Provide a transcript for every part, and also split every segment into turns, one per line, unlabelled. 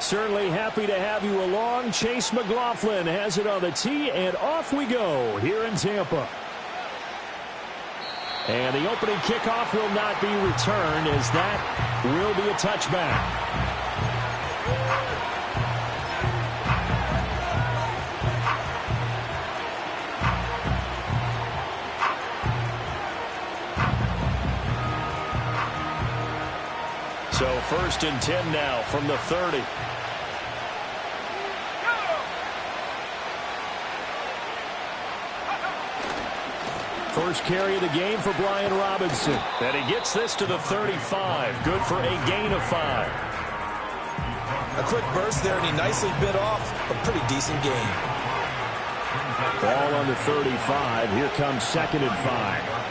Certainly happy to have you along. Chase McLaughlin has it on the tee, and off we go here in Tampa. And the opening kickoff will not be returned, as that will be a touchback. So 1st and 10 now from the 30. First carry of the game for Brian Robinson. And he gets this to the 35. Good for a gain of 5.
A quick burst there, and he nicely bit off a pretty decent gain.
Ball on the 35. Here comes 2nd and 5.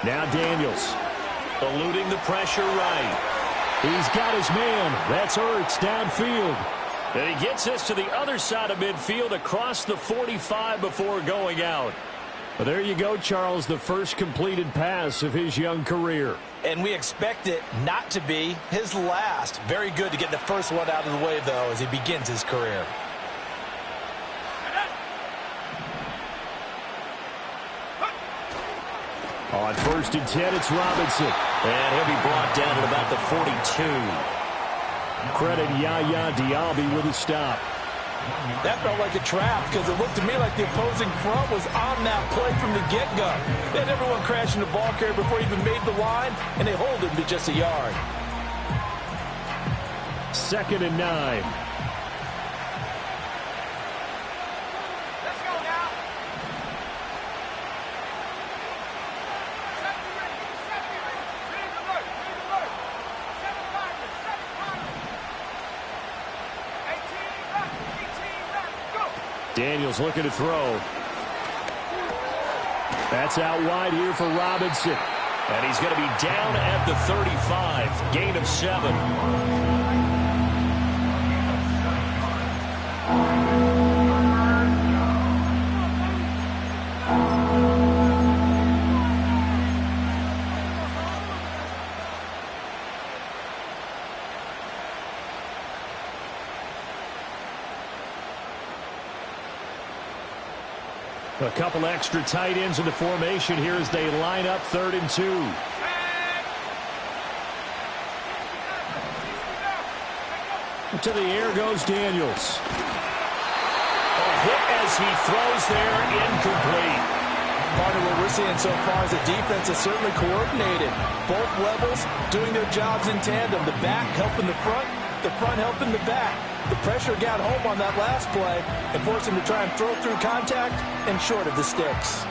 Now Daniels, eluding the pressure right. He's got his man. That's Ertz downfield. And he gets this to the other side of midfield across the 45 before going out. Well, there you go, Charles, the first completed pass of his young career.
And we expect it not to be his last. Very good to get the first one out of the way, though, as he begins his career.
On 1st and 10, it's Robinson.
And he'll be brought down at about the 42.
Credit Yaya Diaby with a stop.
That felt like a trap because it looked to me like the opposing front was on that play from the get-go. They had everyone crashing the ball carrier before he even made the line, and they hold him to just a yard.
2nd and 9. Daniels looking to throw. That's out wide here for Robinson. And he's going to be down at the 35. Gain of 7. A couple extra tight ends in the formation here as they line up 3rd and 2. To the air goes Daniels. A hit as he throws there, incomplete.
Part of what we're seeing so far is the defense is certainly coordinated. Both levels doing their jobs in tandem. The back helping the front helping the back. The pressure got home on that last play and forced him to try and throw through contact and short of the sticks.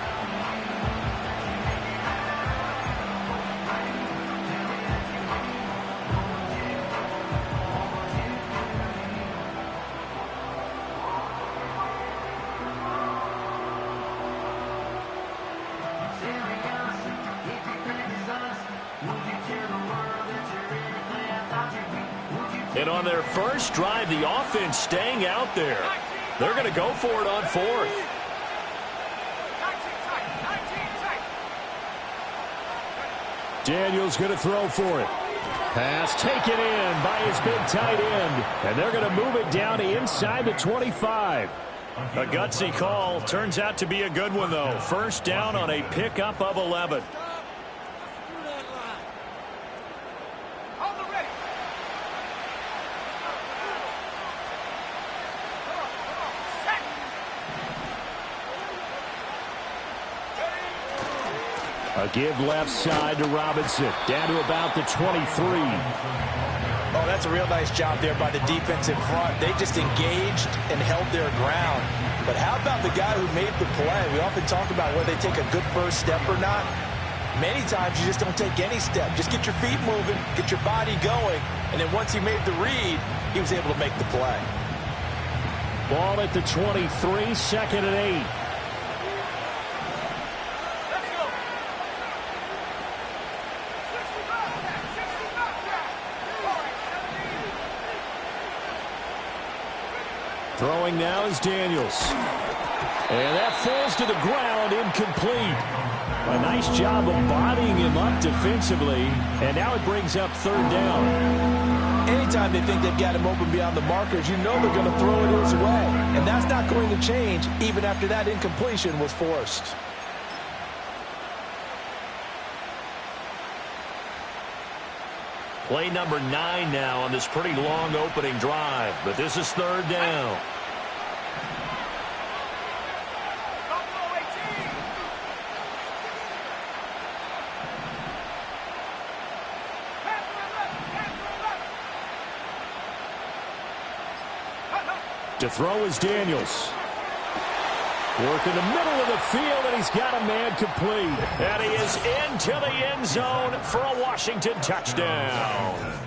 And on their first drive, the offense staying out there. They're going to go for it on 4th. Daniels going to throw for it. Pass taken in by his big tight end. And they're going to move it down inside the 25. A gutsy call. Turns out to be a good one, though. First down on a pickup of 11. A give left side to Robinson. Down to about the 23.
Oh, that's a real nice job there by the defensive front. They just engaged and held their ground. But how about the guy who made the play? We often talk about whether they take a good first step or not. Many times you just don't take any step. Just get your feet moving, get your body going, and then once he made the read, he was able to make the play.
Ball at the 23, 2nd and 8. Throwing now is Daniels. And that falls to the ground, incomplete. A nice job of bodying him up defensively. And now it brings up third down.
Anytime they think they've got him open beyond the markers, you know they're going to throw it his way. And that's not going to change even after that incompletion was forced.
Play number 9 now on this pretty long opening drive. But this is third down.
To throw is Daniels. Work in the middle of the field, and he's got a man complete.
And he is into the end zone for a Washington touchdown.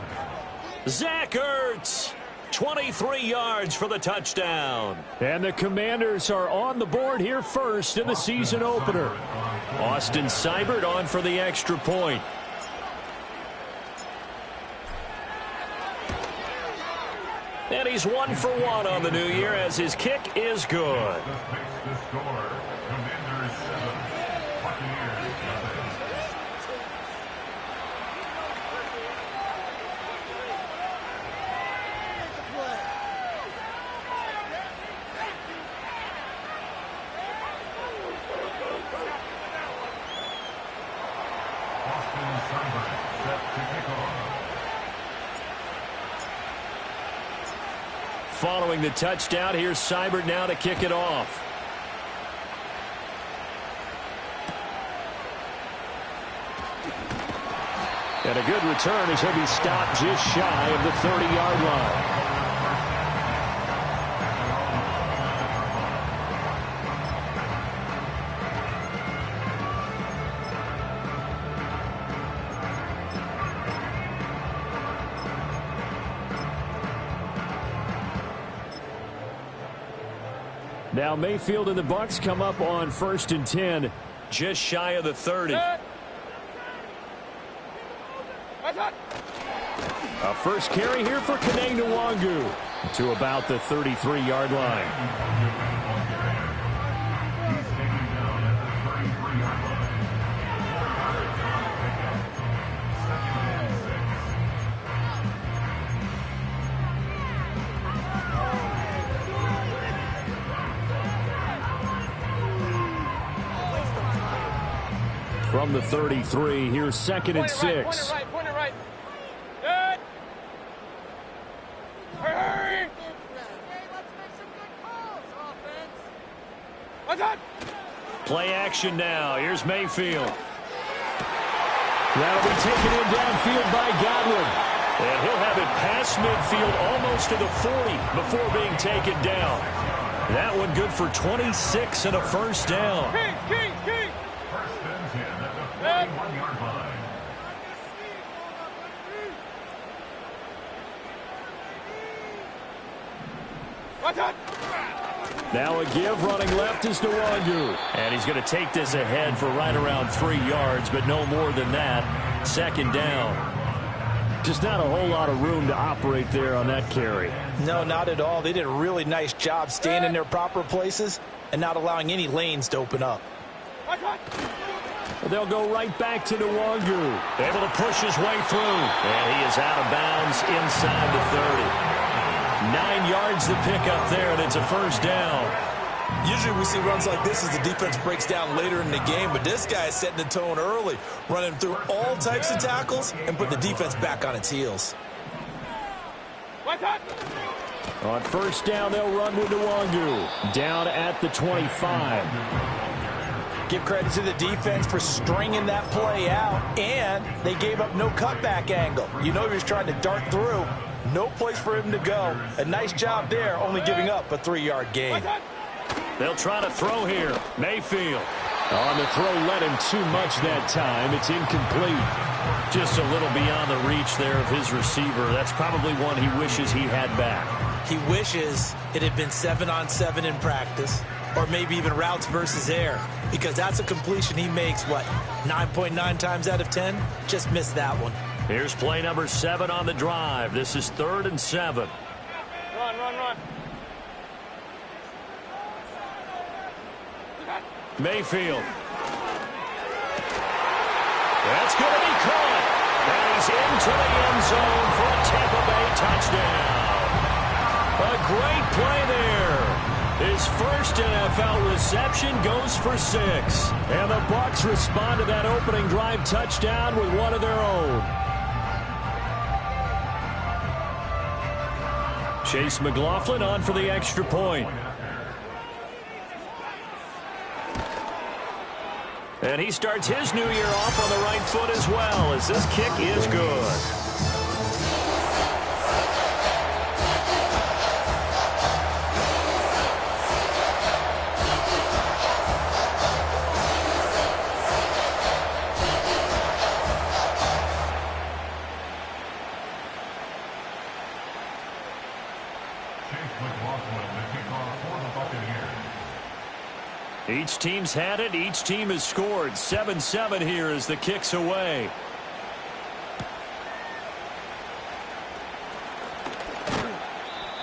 Zach Ertz, 23 yards for the touchdown.
And the Commanders are on the board here first in the season opener.
Austin Seibert on for the extra point. And he's 1 for 1 on the new year as his kick is good.
Following the touchdown, here's Seibert now to kick it off. And a good return as he'll be stopped just shy of the 30-yard line. Now Mayfield and the Bucs come up on 1st and 10, just shy of the 30. A first carry here for Kene Nwangu to about the 33-yard line. From the 33, here's 2nd and 6.
Point it right. Good. Hurry. Let's make some good calls, offense. What's up?
Play action now. Here's Mayfield. That'll be taken in downfield by Godwin. And he'll have it past midfield almost to the 40 before being taken down. That one good for 26 and a first down.
Keith.
Now a give running left is Nwangu. And he's going to take this ahead for right around 3 yards, but no more than that. 2nd down. Just not a whole lot of room to operate there on that carry.
No, not at all. They did a really nice job staying in their proper places and not allowing any lanes to open up.
They'll go right back to Nwangu.
Able to push his way through. And he is out of bounds inside the 30.
9 yards to pick up there, and it's a first down.
Usually we see runs like this as the defense breaks down later in the game, but this guy is setting the tone early, running through all types of tackles and putting the defense back on its heels.
On first down, they'll run with Nwangu. Down at the 25.
Give credit to the defense for stringing that play out, and they gave up no cutback angle. You know he was trying to dart through. No place for him to go. A nice job there, only giving up a 3-yard gain.
They'll try to throw here. Mayfield. On the throw, led him too much that time. It's incomplete.
Just a little beyond the reach there of his receiver. That's probably one he wishes he had back.
He wishes it had been 7-on-7 in practice, or maybe even routes versus air, because that's a completion he makes, 9.9 times out of 10? Just missed that one.
Here's play number 7 on the drive. This is 3rd and 7.
Run.
Mayfield. That's going to be caught. And he's into the end zone for a Tampa Bay touchdown. A great play there. His first NFL reception goes for 6. And the Bucs respond to that opening drive touchdown with one of their own. Chase McLaughlin on for the extra point. And he starts his new year off on the right foot as well, as this kick is good. Each team's had it. Each team has scored. 7-7 here as the kick's away.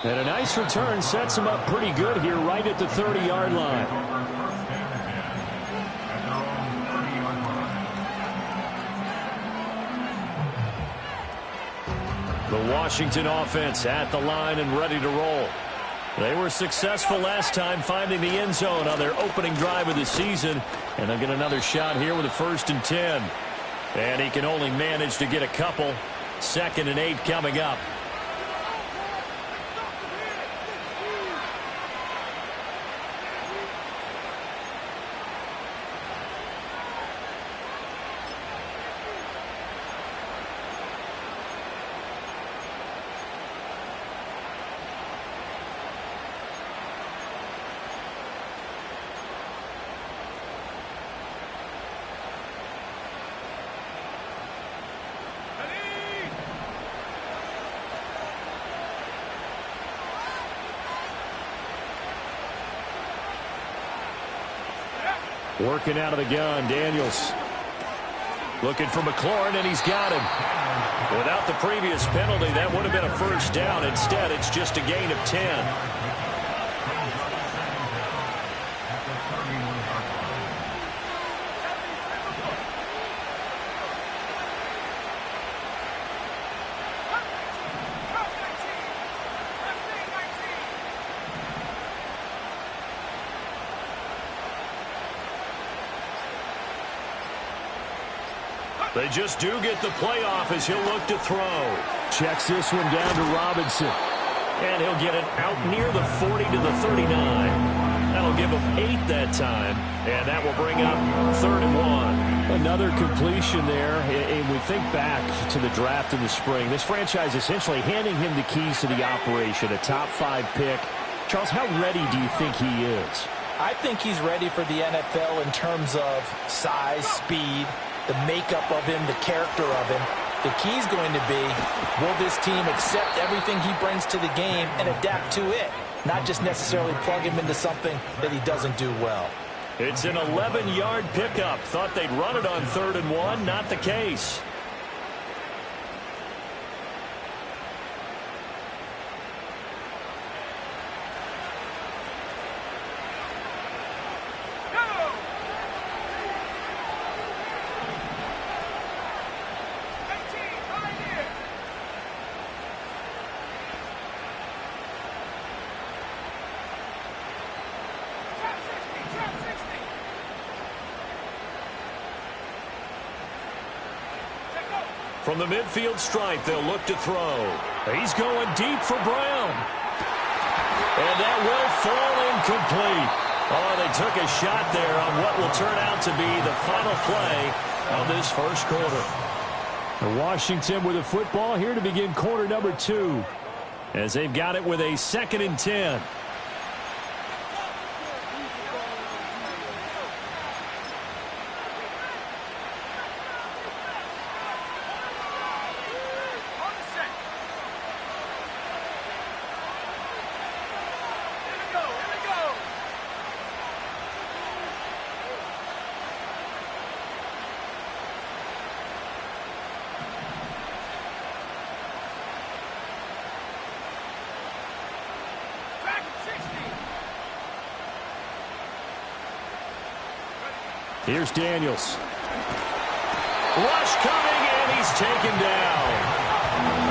And a nice return sets him up pretty good here right at the 30-yard line. The Washington offense at the line and ready to roll. They were successful last time finding the end zone on their opening drive of the season. And they'll get another shot here with a 1st and 10. And he can only manage to get a couple. 2nd and 8 coming up. Working out of the gun, Daniels. Looking for McLaurin, and he's got him. Without the previous penalty, that would have been a 1st down. Instead, it's just a gain of 10. They just do get the playoff as he'll look to throw. Checks this one down to Robinson. And he'll get it out near the 40 to the 39. That'll give him 8 that time. And that will bring up 3rd and 1. Another completion there. And we think back to the draft in the spring. This franchise essentially handing him the keys to the operation. A top 5 pick. Charles, how ready do you think he is?
I think he's ready for the NFL in terms of size, speed, the makeup of him, the character of him. The key's going to be, will this team accept everything he brings to the game and adapt to it? Not just necessarily plug him into something that he doesn't do well.
It's an 11-yard pickup. Thought they'd run it on 3rd and 1. Not the case. From the midfield stripe, they'll look to throw. He's going deep for Brown. And that will fall incomplete. Oh, they took a shot there on what will turn out to be the final play of this 1st quarter. Washington with the football here to begin quarter number 2. As they've got it with a 2nd and 10. Here's Daniels. Rush coming, and he's taken down.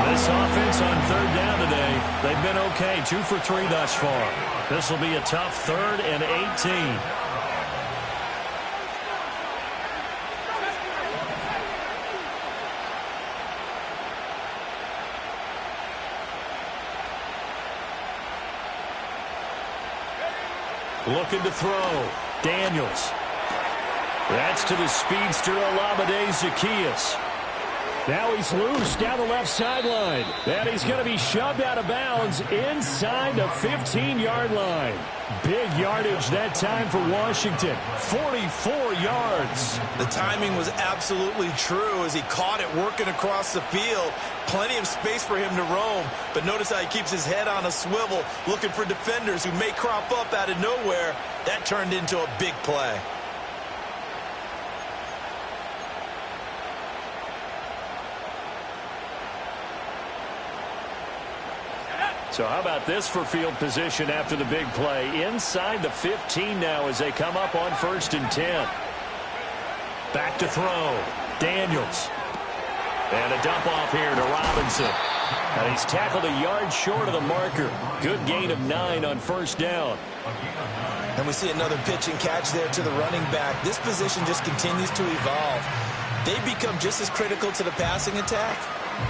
This offense on third down today, they've been okay, 2 for 3 thus far. This will be a tough 3rd and 18. Looking to throw. Daniels. That's to the speedster Olamide Zaccheaus. Now he's loose down the left sideline. And he's going to be shoved out of bounds inside the 15-yard line. Big yardage that time for Washington. 44 yards.
The timing was absolutely true as he caught it working across the field. Plenty of space for him to roam. But notice how he keeps his head on a swivel looking for defenders who may crop up out of nowhere. That turned into a big play.
So how about this for field position after the big play? Inside the 15 now as they come up on 1st and 10. Back to throw. Daniels. And a dump off here to Robinson. And he's tackled a yard short of the marker. Good gain of 9 on 1st down.
And we see another pitch and catch there to the running back. This position just continues to evolve. They become just as critical to the passing attack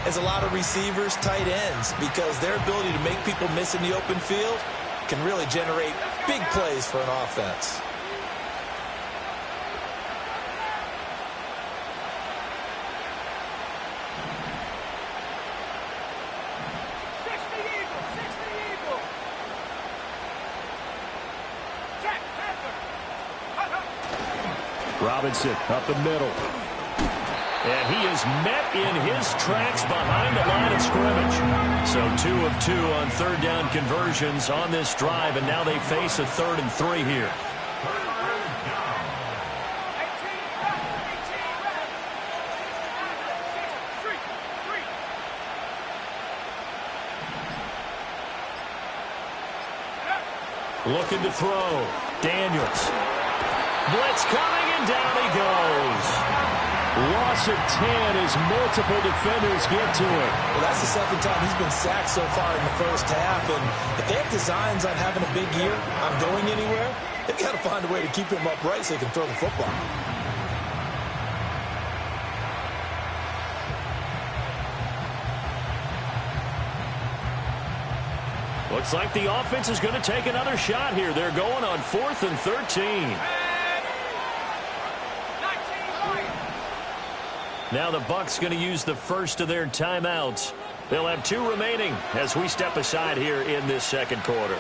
as a lot of receivers, tight ends, because their ability to make people miss in the open field can really generate big plays for an offense.
Robinson up the middle. And he is met in his tracks behind the line of scrimmage. So 2 of 2 on 3rd down conversions on this drive, and now they face a 3rd and 3 here. Looking to throw. Daniels. Blitz coming, and down he goes. Loss of 10 as multiple defenders get to him.
Well, that's the 2nd time he's been sacked so far in the first half. And if they have designs on having a big year, on going anywhere, they've got to find a way to keep him upright so he can throw the football.
Looks like the offense is going to take another shot here. They're going on 4th and 13. Now the Bucs going to use the first of their timeouts. They'll have 2 remaining as we step aside here in this 2nd quarter.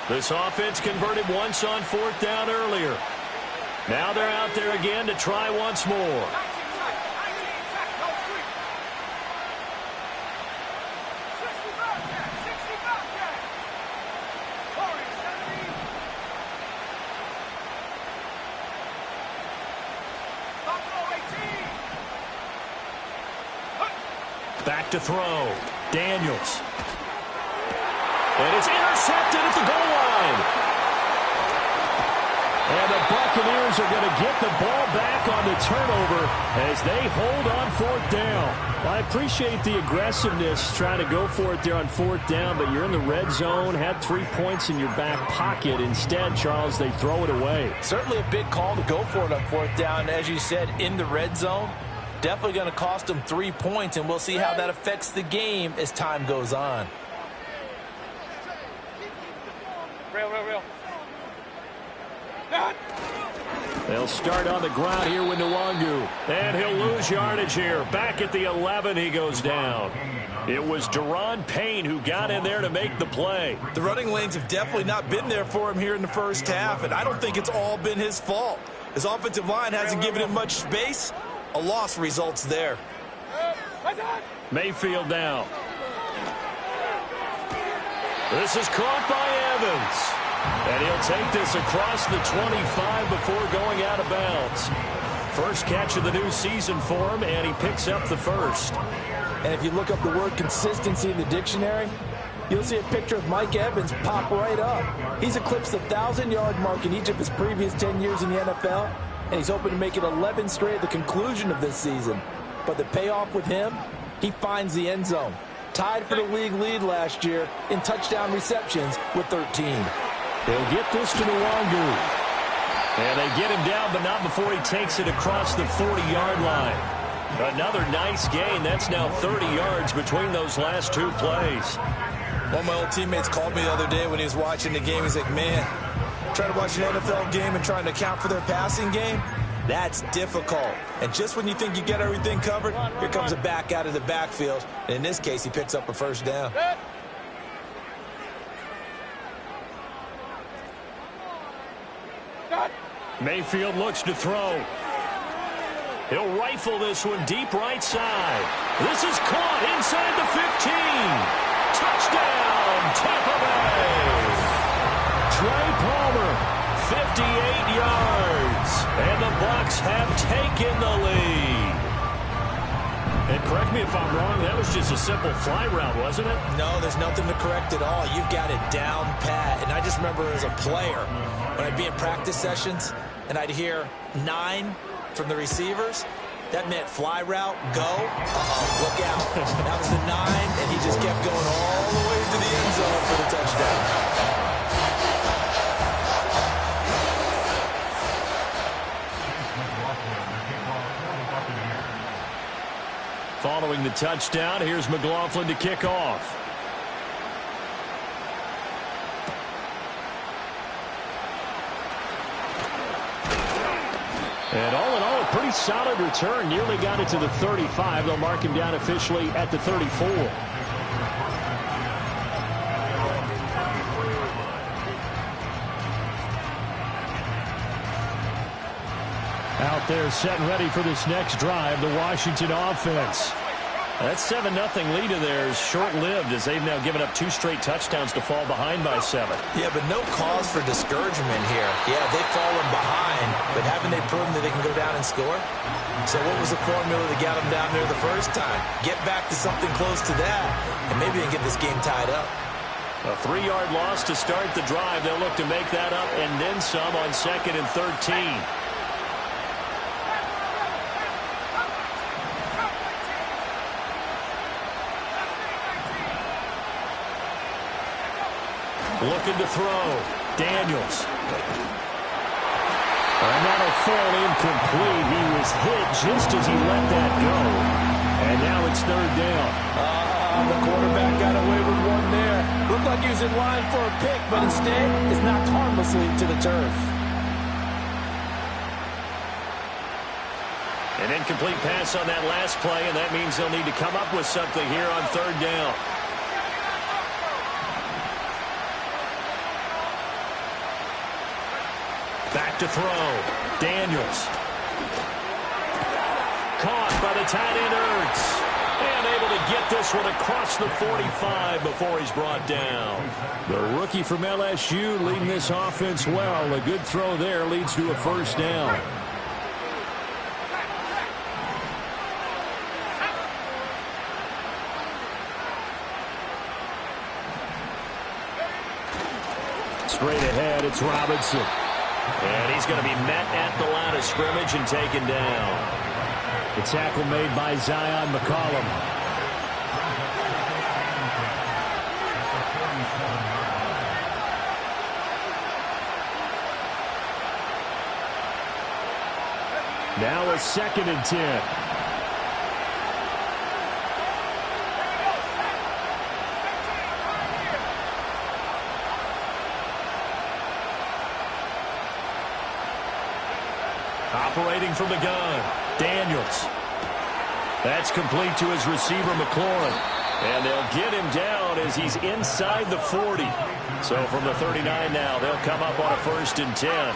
This offense converted once on 4th down earlier. Now they're out there again to try once more. Back to throw. Daniels. And it's intercepted at the goal line. And the Buccaneers are going to get the ball back on the turnover as they hold on 4th down. I appreciate the aggressiveness trying to go for it there on 4th down, but you're in the red zone, had 3 points in your back pocket. Instead, Charles, they throw it away.
Certainly a big call to go for it on 4th down. As you said, in the red zone. Definitely going to cost them 3 points, and we'll see how that affects the game as time goes on.
Real.
They'll start on the ground here with Nwangu. And he'll lose yardage here. Back at the 11, he goes down. It was Deron Payne who got in there to make the play.
The running lanes have definitely not been there for him here in the first half, and I don't think it's all been his fault. His offensive line hasn't given him much space. A loss results there.
Mayfield now. This is caught by Evans. And he'll take this across the 25 before going out of bounds. First catch of the new season for him, and he picks up the first.
And if you look up the word consistency in the dictionary, you'll see a picture of Mike Evans pop right up. He's eclipsed the 1,000-yard mark in each of his previous 10 years in the NFL, and he's hoping to make it 11 straight at the conclusion of this season. But the payoff with him, he finds the end zone. Tied for the league lead last year in touchdown receptions with 13.
They'll get this to Nwangu. And they get him down, but not before he takes it across the 40-yard line. Another nice gain. That's now 30 yards between those last two plays.
One of my old teammates called me the other day when he was watching the game. He's like, man, trying to watch an NFL game and trying to account for their passing game, that's difficult. And just when you think you get everything covered, here comes a back out of the backfield. And in this case, he picks up a first down.
Mayfield looks to throw. He'll rifle this one deep right side. This is caught inside the 15. Touchdown, Tampa Bay. Trey Palmer, 58 yards. And the Bucs have taken the lead. And correct me if I'm wrong, that was just a simple fly route, wasn't it?
No, there's nothing to correct at all. You've got it down pat. And I just remember as a player, when I'd be in practice sessions and I'd hear 9 from the receivers, that meant fly route, go. Look out. That was the 9, and he just kept going all the way to the end zone for the touchdown.
Following the touchdown, here's McLaughlin to kick off. And all in all, a pretty solid return. Nearly got it to the 35. They'll mark him down officially at the 34. Out there set and ready for this next drive, the Washington offense. That 7-0 lead of theirs short-lived as they've now given up 2 straight touchdowns to fall behind by 7.
Yeah, but no cause for discouragement here. Yeah, they've fallen behind, but haven't they proven that they can go down and score? So what was the formula that got them down there the first time? Get back to something close to that, and maybe they can get this game tied up.
A 3-yard loss to start the drive. They'll look to make that up and then some on 2nd and 13. Looking to throw. Daniels. And that'll fall incomplete. He was hit just as he let that go. And now it's 3rd down.
The quarterback got away with one there. Looked like he was in line for a pick, but instead is knocked harmlessly to the turf.
An incomplete pass on that last play, and that means they'll need to come up with something here on 3rd down. Back to throw. Daniels. Caught by the tight end Ertz. And able to get this one across the 45 before he's brought down. The rookie from LSU leading this offense well. A good throw there leads to a first down. Straight ahead, it's Robinson. And he's going to be met at the line of scrimmage and taken down. The tackle made by Zion McCollum. Now a 2nd and 10. Operating from the gun, Daniels. That's complete to his receiver, McLaurin. And they'll get him down as he's inside the 40. So from the 39 now, they'll come up on a 1st and 10.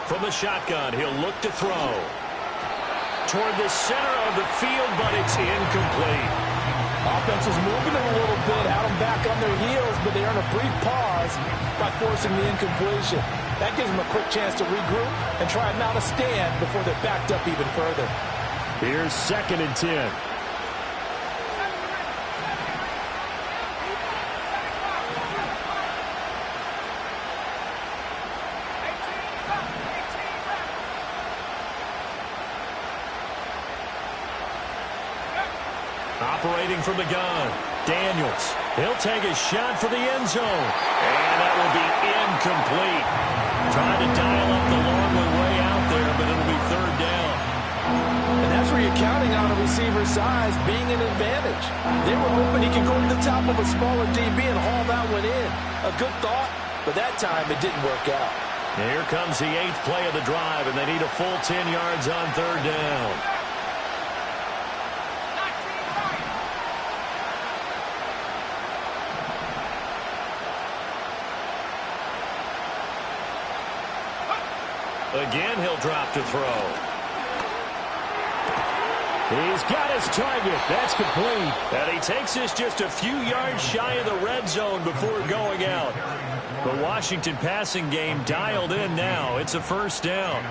From the shotgun, he'll look to throw. Toward the center of the field, but it's incomplete.
defense was moving them a little bit, had them back on their heels, but they earned a brief pause by forcing the incompletion. That gives them a quick chance to regroup and try and mount a stand before they're backed up even further.
Here's 2nd and 10. Operating from the gun, Daniels. He'll take a shot for the end zone. And that will be incomplete. Trying to dial up the long way out there, but it'll be 3rd down.
And that's where you're counting on a receiver's size being an advantage. They were hoping he could go to the top of a smaller DB and haul that one in. A good thought, but that time it didn't work out.
Here comes the 8th play of the drive, and they need a full 10 yards on 3rd down. Again, he'll drop to throw. He's got his target. That's complete. And he takes this just a few yards shy of the red zone before going out. The Washington passing game dialed in now. It's a 1st down.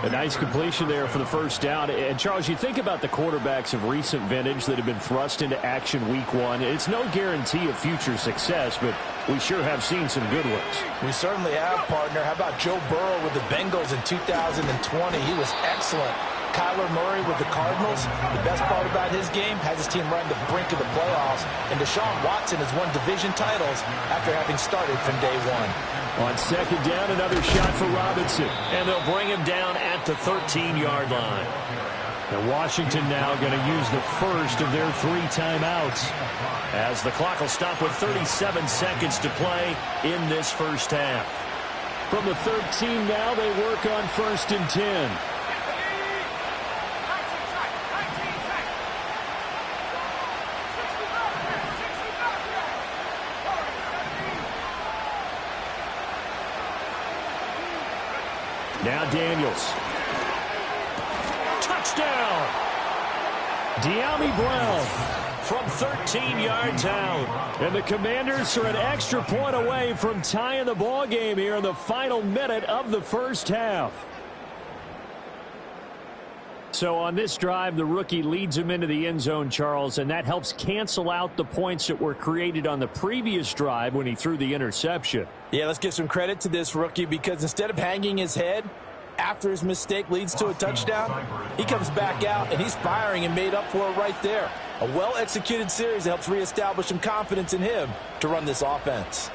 A nice completion there for the 1st down. And, Charles, you think about the quarterbacks of recent vintage that have been thrust into action week 1. It's no guarantee of future success, but we sure have seen some good ones.
We certainly have, partner. How about Joe Burrow with the Bengals in 2020? He was excellent. Kyler Murray with the Cardinals. The best part about his game has his team right on the brink of the playoffs. And Deshaun Watson has won division titles after having started from day 1.
On 2nd down, another shot for Robinson. And they'll bring him down at the 13-yard line. And Washington now going to use the first of their 3 timeouts, as the clock will stop with 37 seconds to play in this 1st half. From the 13 now, they work on 1st and 10. Now Daniels. Touchdown! De'Ami Brown from 13 yards out. And the Commanders are an extra point away from tying the ball game here in the final minute of the 1st half. So on this drive, the rookie leads him into the end zone, Charles, and that helps cancel out the points that were created on the previous drive when he threw the interception.
Yeah, let's give some credit to this rookie, because instead of hanging his head after his mistake leads to a touchdown, he comes back out and he's firing and made up for it right there. A well-executed series that helps reestablish some confidence in him to run this offense.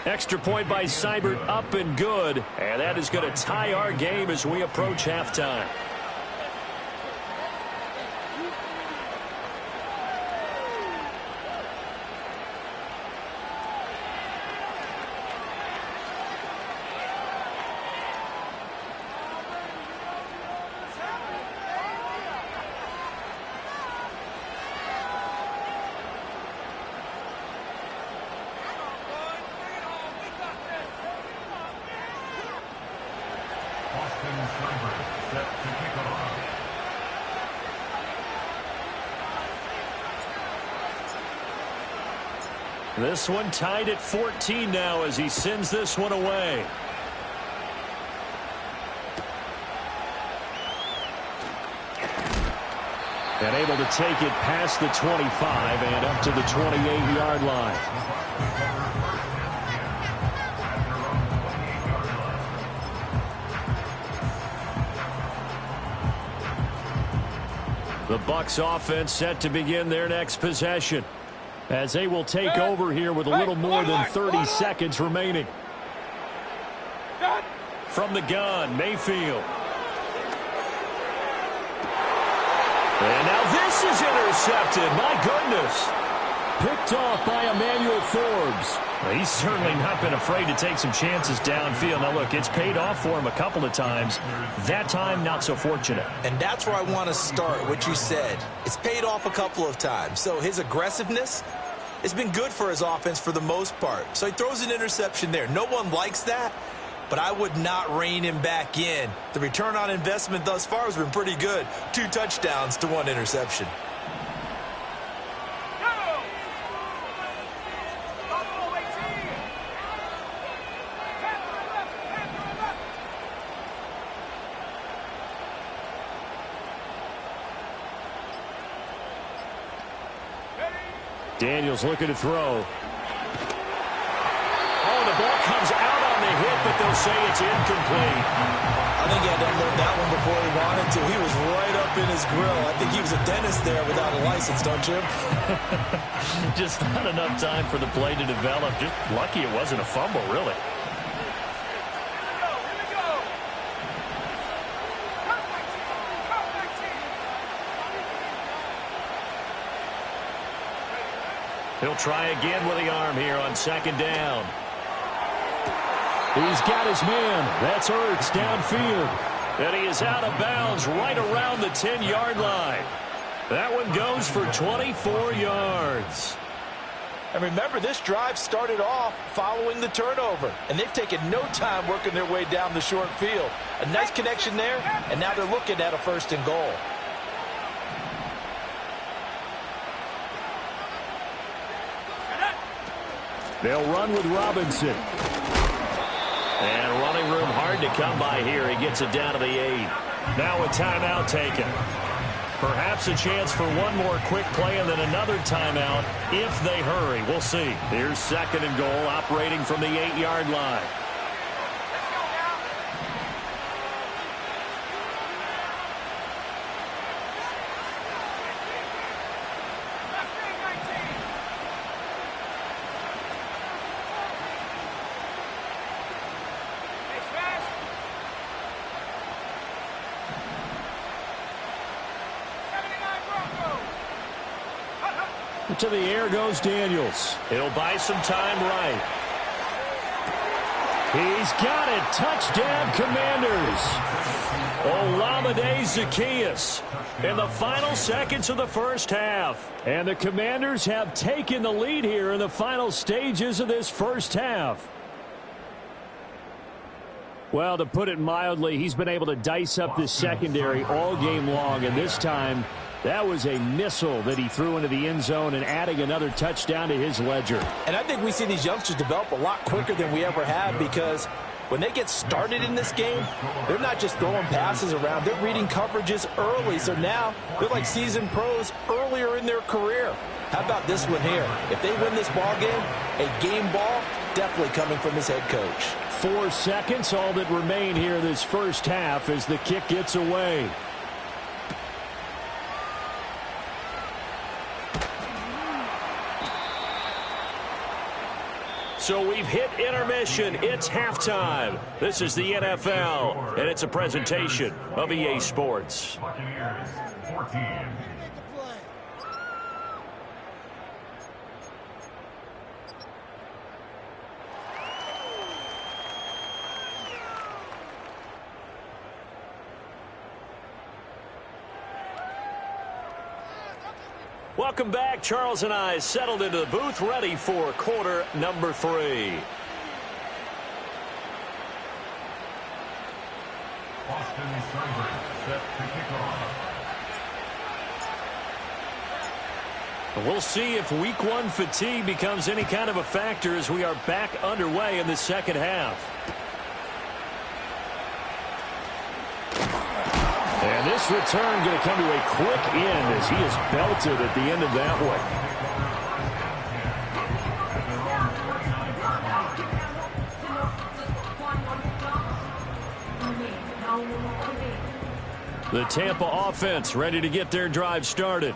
Extra point by Seibert, up and good. And that is going to tie our game as we approach halftime. This one tied at 14 now as he sends this one away. And able to take it past the 25 and up to the 28-yard line. The Bucs offense set to begin their next possession, as they will take over here with a little more than 30 seconds remaining. From the gun, Mayfield. And now this is intercepted. My goodness. Picked off by Emmanuel Forbes. Well, he's certainly not been afraid to take some chances downfield. Now, look, it's paid off for him a couple of times. That time, not so fortunate.
And that's where I want to start, what you said. It's paid off a couple of times. So his aggressiveness It's been good for his offense for the most part. So he throws an interception there. No one likes that, but I would not rein him back in. The return on investment thus far has been pretty good. 2 touchdowns to 1 interception.
Daniels looking to throw. Oh, the ball comes out on the hit, but they'll say it's incomplete.
I think he had to unload that one before he wanted to. He was right up in his grill. I think he was a dentist there without a license, don't you?
Just not enough time for the play to develop. Just lucky it wasn't a fumble, really. He'll try again with the arm here on 2nd down. He's got his man. That's Ertz downfield. And he is out of bounds right around the 10-yard line. That one goes for 24 yards.
And remember, this drive started off following the turnover. And they've taken no time working their way down the short field. A nice connection there, and now they're looking at a 1st and goal.
They'll run with Robinson. And running room hard to come by here. He gets it down to the 8. Now a timeout taken. Perhaps a chance for one more quick play and then another timeout if they hurry. We'll see. Here's 2nd and goal operating from the 8-yard line. To the air goes Daniels. He'll buy some time right. He's got it. Touchdown, Commanders. Olamide Zaccheaus in the final seconds of the first half. And the Commanders have taken the lead here in the final stages of this first half. Well, to put it mildly, he's been able to dice up this secondary all game long, and this time that was a missile that he threw into the end zone and adding another touchdown to his ledger.
And I think we see these youngsters develop a lot quicker than we ever have, because when they get started in this game, they're not just throwing passes around. They're reading coverages early. So now they're like seasoned pros earlier in their career. How about this one here? If they win this ball game, a game ball definitely coming from his head coach.
4 seconds, all that remain here this first half as the kick gets away. So we've hit intermission. It's halftime. This is the NFL, and it's a presentation of EA Sports. Welcome back. Charles and I settled into the booth, ready for quarter number 3. We'll see if week 1 fatigue becomes any kind of a factor as we are back underway in the second half. And this return going to come to a quick end as he is belted at the end of that one. The Tampa offense ready to get their drive started.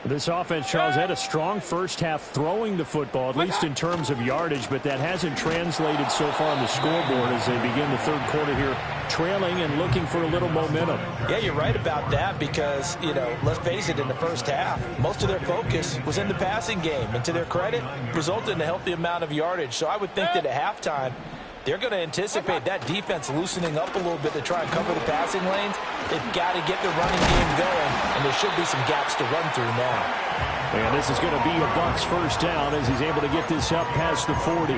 This offense, Charles, had a strong first half throwing the football, at least in terms of yardage, but that hasn't translated so far on the scoreboard as they begin the third quarter here, trailing and looking for a little momentum.
Yeah, you're right about that because, you know, let's face it, in the first half, most of their focus was in the passing game, and to their credit, resulted in a healthy amount of yardage. So I would think that at halftime, they're going to anticipate that defense loosening up a little bit to try and cover the passing lanes. They've got to get the running game going, and there should be some gaps to run through now.
And this is going to be a Bucs first down as he's able to get this up past the 40.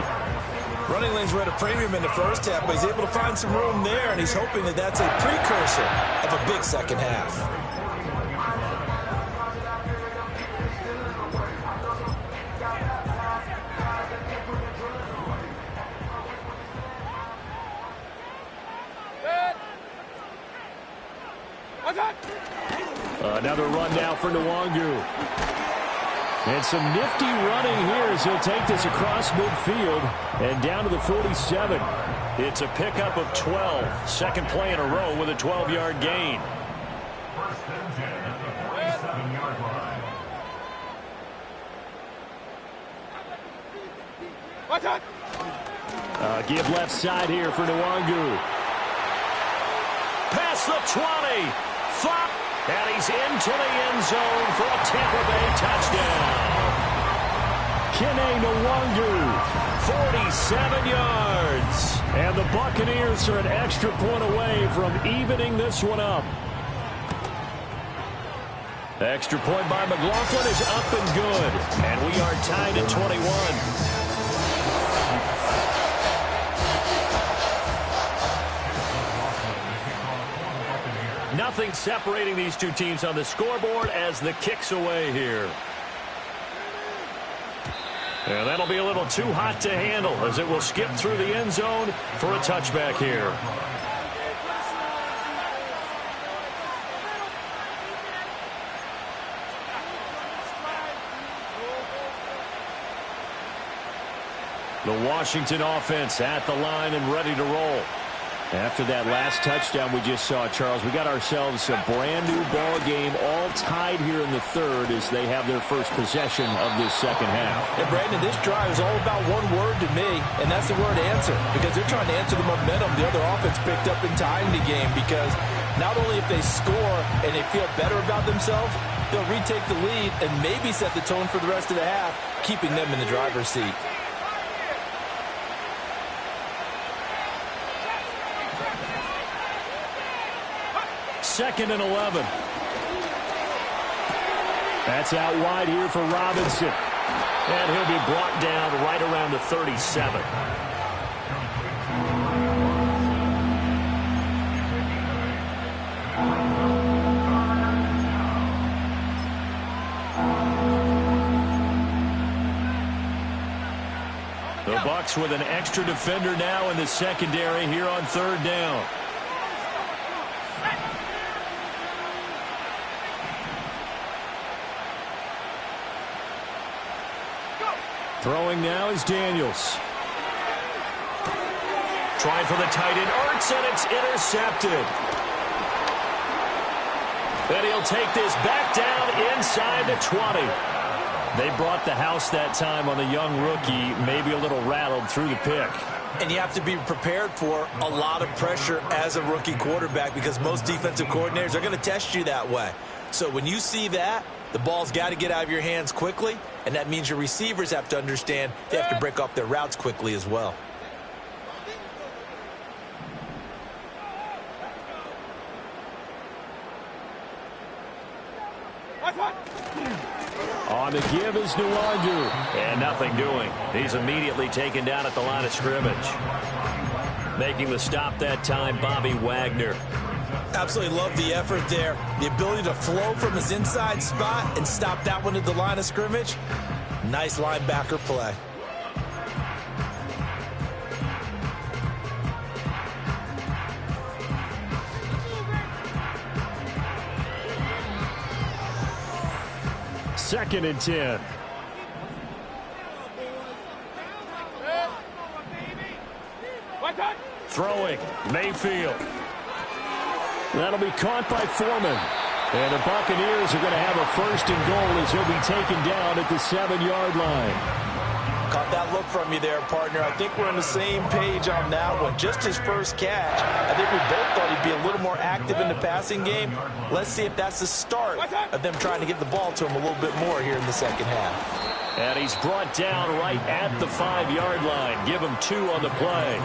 Running lanes were at a premium in the first half, but he's able to find some room there, and he's hoping that that's a precursor of a big second half.
Another run now for Nwangu. And some nifty running here as he'll take this across midfield and down to the 47.
It's a pickup of 12. Second play in a row with a 12-yard gain.
Give left side here for Nwangu.
Past the 20. Flop. And he's into the end zone for a Tampa Bay touchdown.
Kene Nwangu,
47 yards.
And the Buccaneers are an extra point away from evening this one up.
Extra point by McLaughlin is up and good. And we are tied at 21. Nothing separating these two teams on the scoreboard as the kick's away here. And that'll be a little too hot to handle as it will skip through the end zone for a touchback here. The Washington offense at the line and ready to roll. After that last touchdown we just saw, Charles, we got ourselves a brand-new ball game, all tied here in the third as they have their first possession of this second half.
And, Brandon, this drive is all about one word to me, and that's the word answer, because they're trying to answer the momentum the other offense picked up in tying the game, because not only if they score and they feel better about themselves, they'll retake the lead and maybe set the tone for the rest of the half, keeping them in the driver's seat.
Second and 11. That's out wide here for Robinson.
And he'll be brought down right around the 37. The Bucs with an extra defender now in the secondary here on third down.
Throwing now is Daniels.
Trying for the tight end, Ertz, and it's intercepted. And he'll take this back down inside the 20. They brought the house that time on the young rookie, maybe a little rattled through the pick.
And you have to be prepared for a lot of pressure as a rookie quarterback because most defensive coordinators are going to test you that way. So when you see that, the ball's got to get out of your hands quickly, and that means your receivers have to understand they have to break off their routes quickly as well.
On the give is Nwangu.
And nothing doing. He's immediately taken down at the line of scrimmage. Making the stop that time, Bobby Wagner.
Absolutely love the effort there. The ability to flow from his inside spot and stop that one at the line of scrimmage. Nice linebacker play.
Second and 10. Throwing, Mayfield. That'll be caught by Foreman. And the Buccaneers are going to have a first and goal as he'll be taken down at the 7-yard line.
Caught that look from you there, partner. I think we're on the same page on that one. Just his first catch. I think we both thought he'd be a little more active in the passing game. Let's see if that's the start of them trying to get the ball to him a little bit more here in the second half.
And he's brought down right at the 5-yard line. Give him 2 on the play.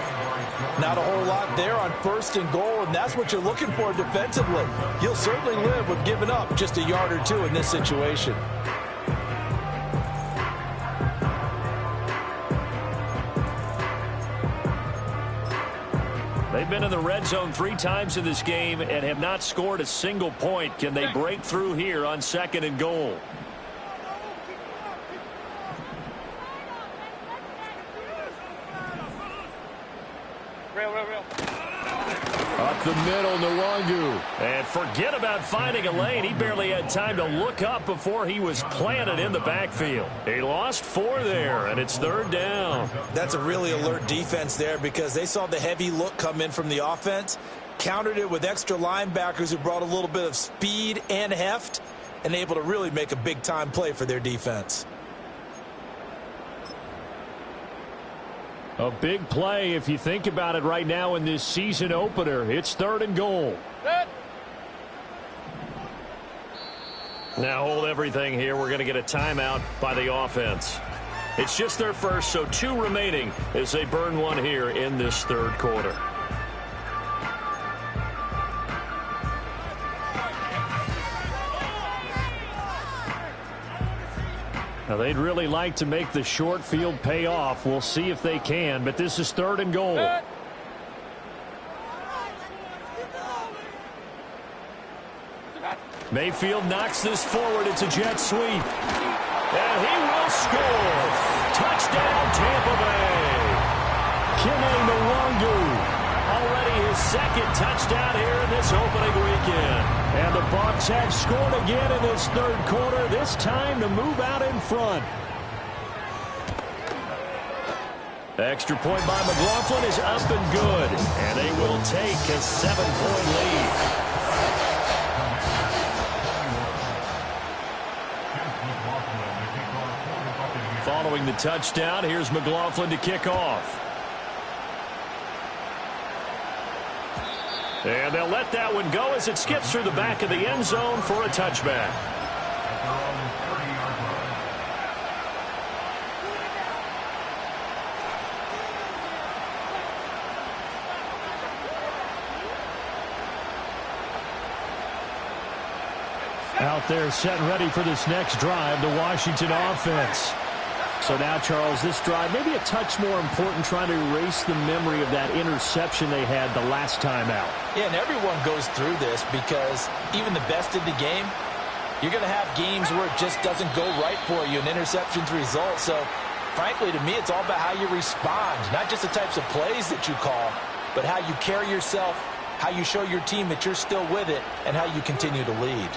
Not a whole lot there on first and goal, and that's what you're looking for defensively. You'll certainly live with giving up just a yard or 2 in this situation.
They've been in the red zone 3 times in this game and have not scored a single point. Can they break through here on 2nd and goal? Up the middle, Nwangu. And forget about finding a lane. He barely had time to look up before he was planted in the backfield. He lost 4 there, and it's 3rd down.
That's a really alert defense there because they saw the heavy look come in from the offense, countered it with extra linebackers who brought a little bit of speed and heft, and able to really make a big-time play for their defense.
A big play if you think about it right now in this season opener. It's 3rd and goal. Now hold everything here. We're going to get a timeout by the offense. It's just their first, so 2 remaining as they burn 1 here in this 3rd quarter. Now, they'd really like to make the short field pay off. We'll see if they can, but this is 3rd and goal. Mayfield knocks this forward. It's a jet sweep. And he will score. Touchdown, Tampa Bay. Kene Nwangu. Already his 2nd touchdown here in this opening weekend. And the Bucs have scored again in this 3rd quarter, this time to move out in front. The extra point by McLaughlin is up and good. And they will take a 7-point lead. Following the touchdown, here's McLaughlin to kick off. And they'll let that one go as it skips through the back of the end zone for a touchback. Out there set ready for this next drive, the Washington offense. So now, Charles, this drive maybe a touch more important, trying to erase the memory of that interception they had the last time out.
Yeah, and everyone goes through this because even the best in the game, you're going to have games where it just doesn't go right for you, and interceptions result. So, frankly, to me, it's all about how you respond, not just the types of plays that you call, but how you carry yourself, how you show your team that you're still with it, and how you continue to lead.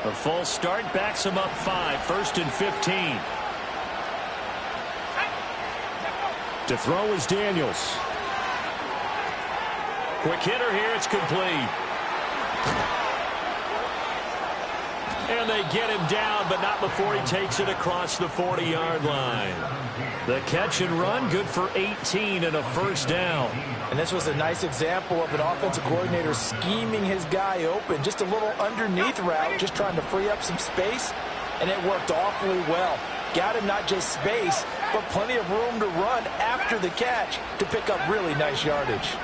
A false start backs him up 5, 1st and 15. To throw is Daniels. Quick hitter here, it's complete. And they get him down, but not before he takes it across the 40-yard line. The catch and run, good for 18 and a 1st down.
And this was a nice example of an offensive coordinator scheming his guy open. Just a little underneath route, just trying to free up some space, and it worked awfully well. Got him not just space, but plenty of room to run after the catch to pick up really nice yardage.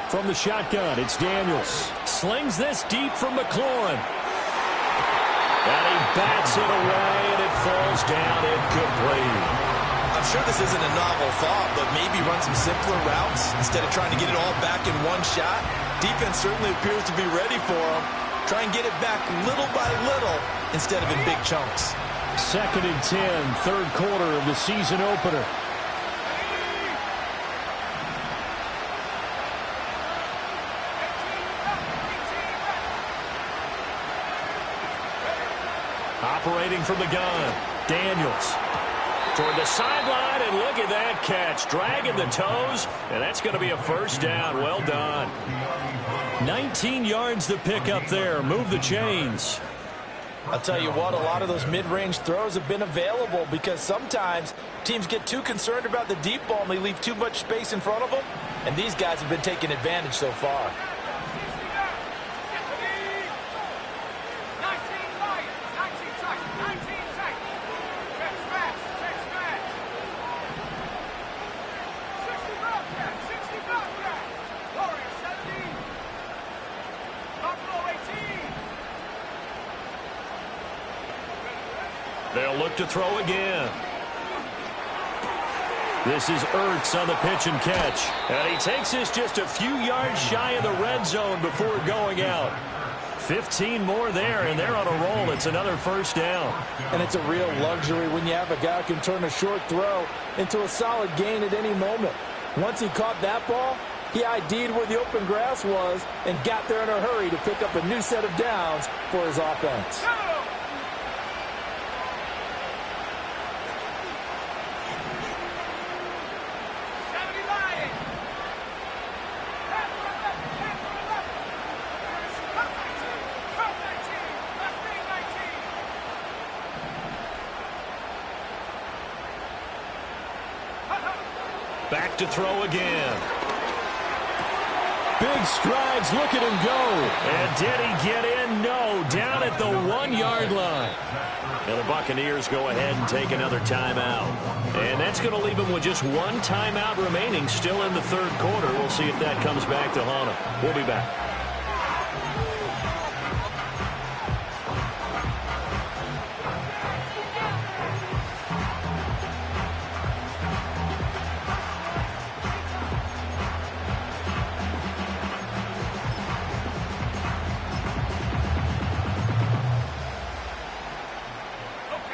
From the shotgun, it's Daniels. Slings this deep from McLaurin. And he bats it away, and it falls down incomplete.
I'm sure this isn't a novel thought, but maybe run some simpler routes instead of trying to get it all back in one shot. Defense certainly appears to be ready for him. Try and get it back little by little instead of in big chunks.
2nd and 10, 3rd quarter of the season opener. Operating from the gun, Daniels. Toward the sideline, and look at that catch. Dragging the toes, and that's going to be a 1st down. Well done. 19 yards to pick up there. Move the chains.
I'll tell you what, a lot of those mid-range throws have been available because sometimes teams get too concerned about the deep ball and they leave too much space in front of them, and these guys have been taking advantage so far.
They'll look to throw again. This is Ertz on the pitch and catch. And he takes this just a few yards shy of the red zone before going out. 15 more there, and they're on a roll. It's another first down.
And it's a real luxury when you have a guy who can turn a short throw into a solid gain at any moment. Once he caught that ball, he ID'd where the open grass was and got there in a hurry to pick up a new set of downs for his offense.
Back to throw again.
Big strides, look at him go.
And did he get in? No, down at the 1-yard line. Now the Buccaneers go ahead and take another timeout. And that's going to leave them with just one timeout remaining still in the third quarter. We'll see if that comes back to haunt them. We'll be back.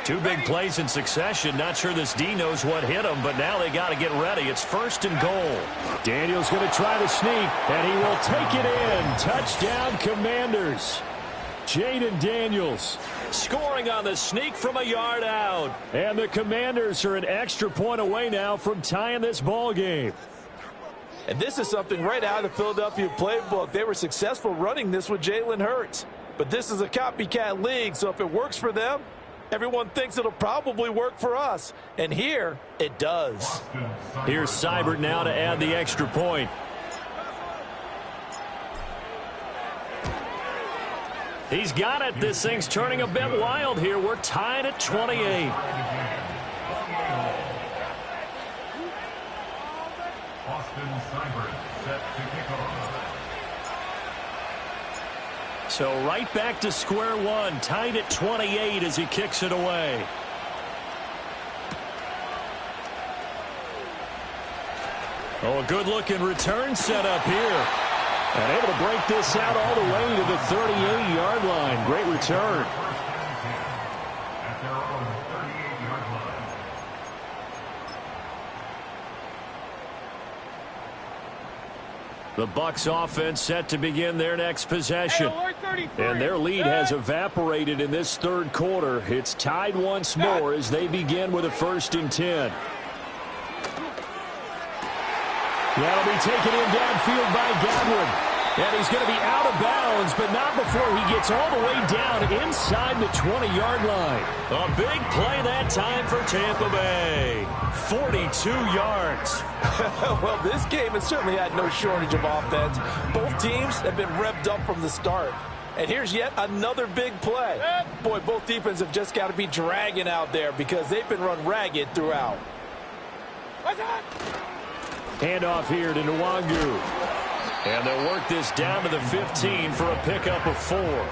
Two big plays in succession. Not sure this D knows what hit him, but now they got to get ready. It's first and goal.
Daniels going to try to sneak, and he will take it in. Touchdown, Commanders. Jaden Daniels
Scoring on the sneak from a yard out.
And the Commanders are an extra point away now from tying this ball game.
And this is something right out of the Philadelphia playbook. They were successful running this with Jalen Hurts. But this is a copycat league, so if it works for them, everyone thinks it'll probably work for us. And here, it does.
Here's Seibert now to add the extra point. He's got it. This thing's turning a bit wild here. We're tied at 28. So right back to square one, tied at 28 as he kicks it away. Oh, a good-looking return set up here. And able to break this out all the way to the 38-yard line. Great return. The Bucs offense set to begin their next possession. And their lead has evaporated in this third quarter. It's tied once more as they begin with a 1st and 10.
That'll be taken in downfield by Godwin. And he's going to be out of bounds, but not before he gets all the way down inside the 20-yard line.
A big play that time for Tampa Bay. 42 yards.
Well, this game has certainly had no shortage of offense. Both teams have been revved up from the start. And here's yet another big play. Boy, both defenses have just got to be dragging out there because they've been run ragged throughout.
Handoff here to Nwangu.
And they'll work this down to the 15 for a pickup of 4.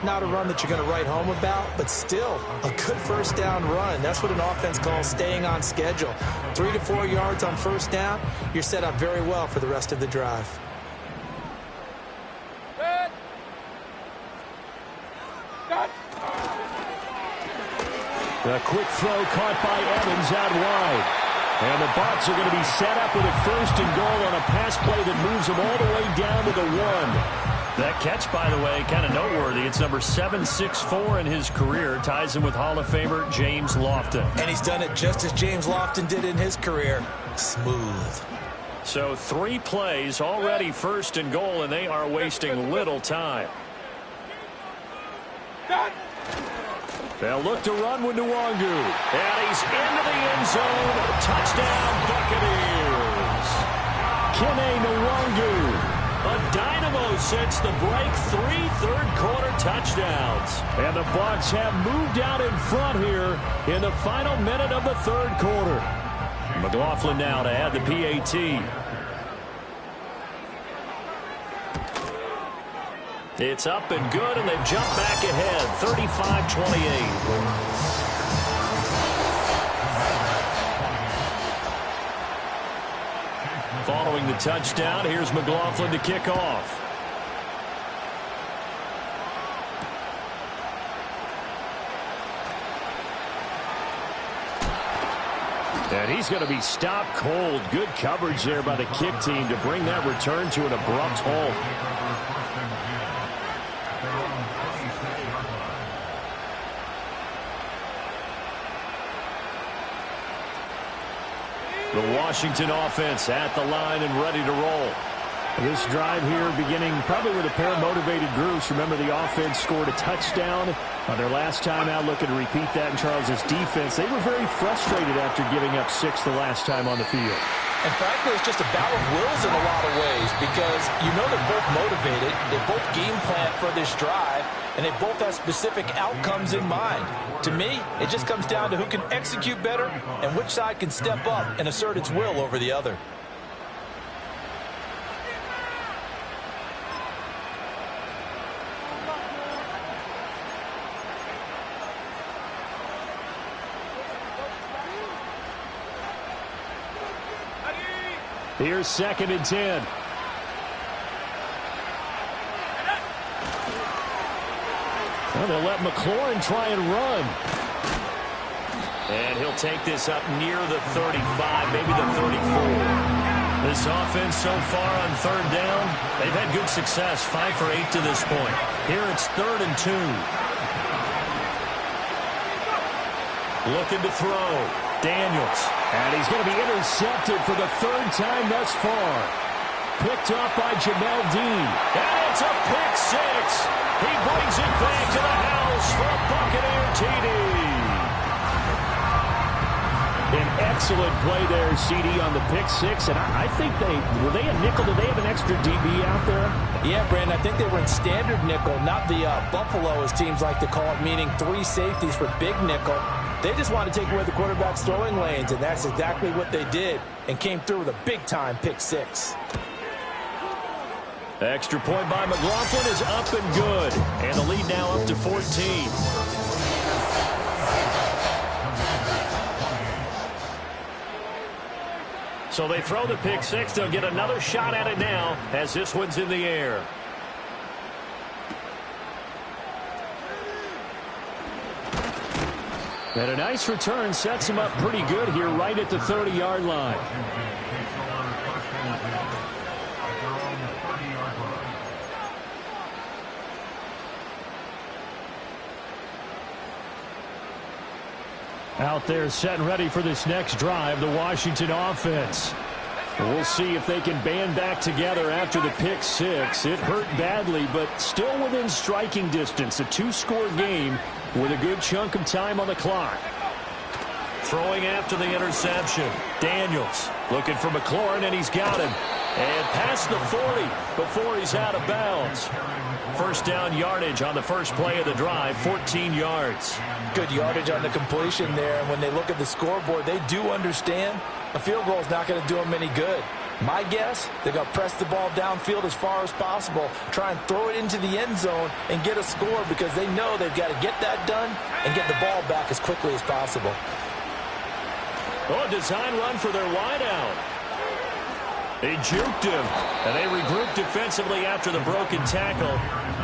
Not a run that you're going to write home about, but still a good first down run. That's what an offense calls staying on schedule. 3 to 4 yards on first down, you're set up very well for the rest of the drive.
A quick throw caught by Evans out wide. And the Bucs are going to be set up with a 1st and goal on a pass play that moves them all the way down to the 1.
That catch, by the way, kind of noteworthy. It's number 764 in his career. Ties him with Hall of Famer James Lofton.
And he's done it just as James Lofton did in his career. Smooth.
So 3 plays, already 1st and goal, and they are wasting little time.
They'll look to run with Nwangu.
And he's into the end zone. Touchdown, Buccaneers.
Kene Nwangu.
A dynamo since the break. 3 third-quarter touchdowns.
And the Bucs have moved out in front here in the final minute of the third quarter.
McLaughlin now to add the PAT. It's up and good, and they've jumped back ahead, 35-28. Following the touchdown, here's McLaughlin to kick off. And he's going to be stopped cold. Good coverage there by the kick team to bring that return to an abrupt halt. The Washington offense at the line and ready to roll. This drive here beginning probably with a pair of motivated groups. Remember, the offense scored a touchdown on their last time out, looking to repeat that in Charles's defense. They were very frustrated after giving up 6 the last time on the field.
And frankly, it's just a battle of wills in a lot of ways because you know they're both motivated, they both game plan for this drive, and they both have specific outcomes in mind. To me, it just comes down to who can execute better and which side can step up and assert its will over the other.
Here's 2nd and 10. Well, they'll let McLaurin try and run. And he'll take this up near the 35, maybe the 34. This offense so far on 3rd down, they've had good success, 5 for 8 to this point. Here it's 3rd and 2. Looking to throw. Daniels. And he's going to be intercepted for the 3rd time thus far. Picked off by Jamel Dean. And it's a pick 6. He brings it back to the house for a Buccaneer TD. An excellent play there, CD, on the pick 6. And I think were they a nickel? Did they have an extra DB out there?
Yeah, Brandon, I think they were in standard nickel, not the Buffalo, as teams like to call it, meaning 3 safeties for big nickel. They just want to take away the quarterback's throwing lanes, and that's exactly what they did and came through with a big-time pick 6.
The extra point by McLaughlin is up and good, and the lead now up to 14. So they throw the pick 6. They'll get another shot at it now as this one's in the air. And a nice return sets him up pretty good here right at the 30-yard line. Out there set and ready for this next drive, the Washington offense. We'll see if they can band back together after the pick 6. It hurt badly, but still within striking distance. A 2-score game with a good chunk of time on the clock. Throwing after the interception. Daniels looking for McLaurin, and he's got him. And past the 40 before he's out of bounds. First down yardage on the first play of the drive, 14 yards.
Good yardage on the completion there, and when they look at the scoreboard, they do understand a field goal is not going to do them any good. My guess, they're going to press the ball downfield as far as possible, try and throw it into the end zone and get a score because they know they've got to get that done and get the ball back as quickly as possible.
Oh, a design run for their wideout. They juked him, and they regrouped defensively after the broken tackle,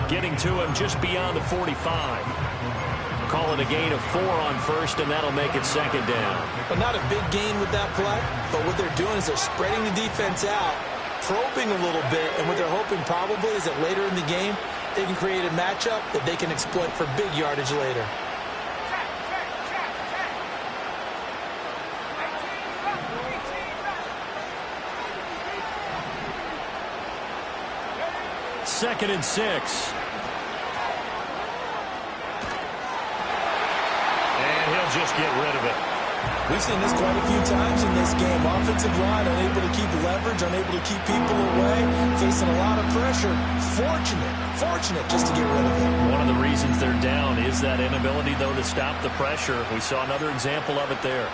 getting to him just beyond the 45. Call it a gain of 4 on first, and that'll make it 2nd down.
But not a big gain with that play, but what they're doing is they're spreading the defense out, probing a little bit, and what they're hoping probably is that later in the game, they can create a matchup that they can exploit for big yardage later.
Second and 6. Just get rid of it.
We've seen this quite a few times in this game. Offensive line unable to keep leverage, unable to keep people away, facing a lot of pressure. Fortunate just to get rid of it.
One of the reasons they're down is that inability, though, to stop the pressure. We saw another example of it there.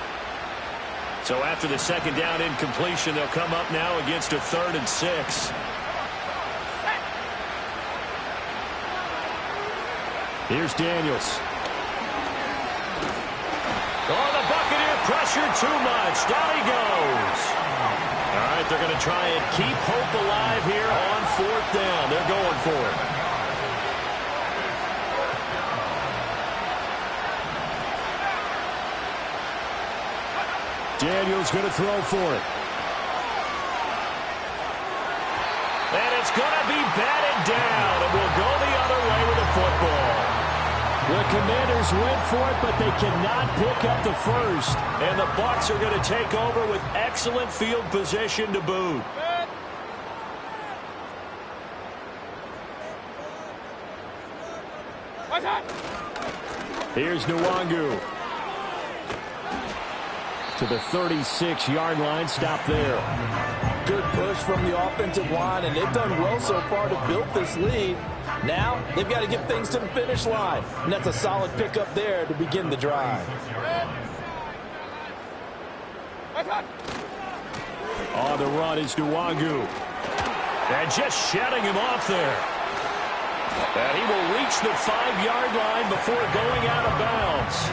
So after the 2nd down incompletion, they'll come up now against a 3rd and 6. Here's Daniels. Oh, the Buccaneer pressure too much. Down he goes. All right, they're going to try and keep hope alive here on 4th down. They're going for it.
Daniels going to throw for it.
And it's going to be batted down, and we'll go the other way with the football.
The Commanders went for it, but they cannot pick up the first.
And the Bucs are going to take over with excellent field position to boot.
Here's Nwangu. To the 36-yard line. Stop there.
Good push from the offensive line, and they've done well so far to build this lead. Now they've got to get things to the finish line, and that's a solid pickup there to begin the drive.
On the run is Nwangu.
And just shutting him off there. And he will reach the 5-yard line before going out of bounds.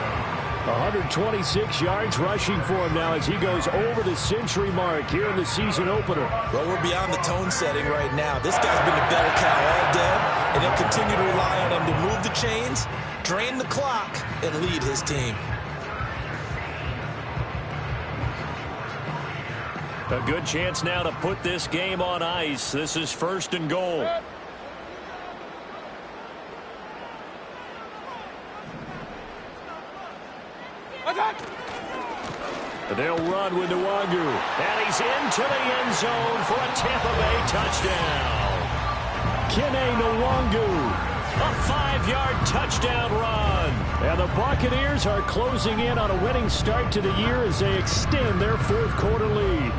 126 yards rushing for him now as he goes over the century mark here in the season opener.
Well, we're beyond the tone setting right now. This guy's been the bell cow all day, and he'll continue to rely on him to move the chains, drain the clock, and lead his team.
A good chance now to put this game on ice. This is 1st and goal.
They'll run with Nwangu.
And he's into the end zone for a Tampa Bay touchdown.
Kene Nwangu.
A 5-yard touchdown run.
And the Buccaneers are closing in on a winning start to the year as they extend their 4th quarter lead.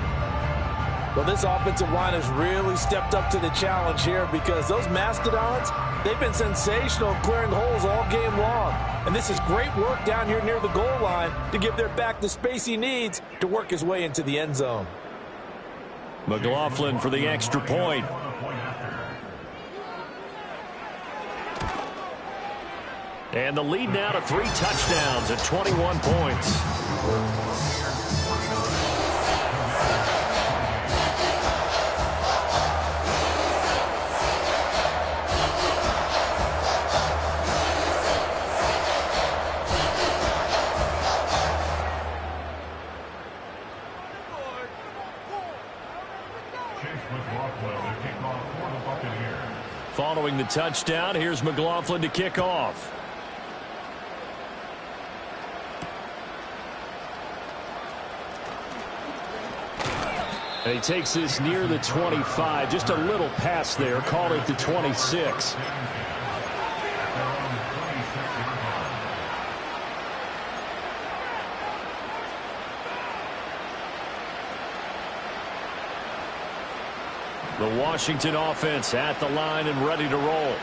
Well, this offensive line has really stepped up to the challenge here because those Mastodons, they've been sensational clearing holes all game long. And this is great work down here near the goal line to give their back the space he needs to work his way into the end zone.
McLaughlin for the extra point. And the lead now to 3 touchdowns at 21 points. Following the touchdown, here's McLaughlin to kick off.
And he takes this near the 25. Just a little pass there. Call it the 26.
The Washington offense at the line and ready to roll.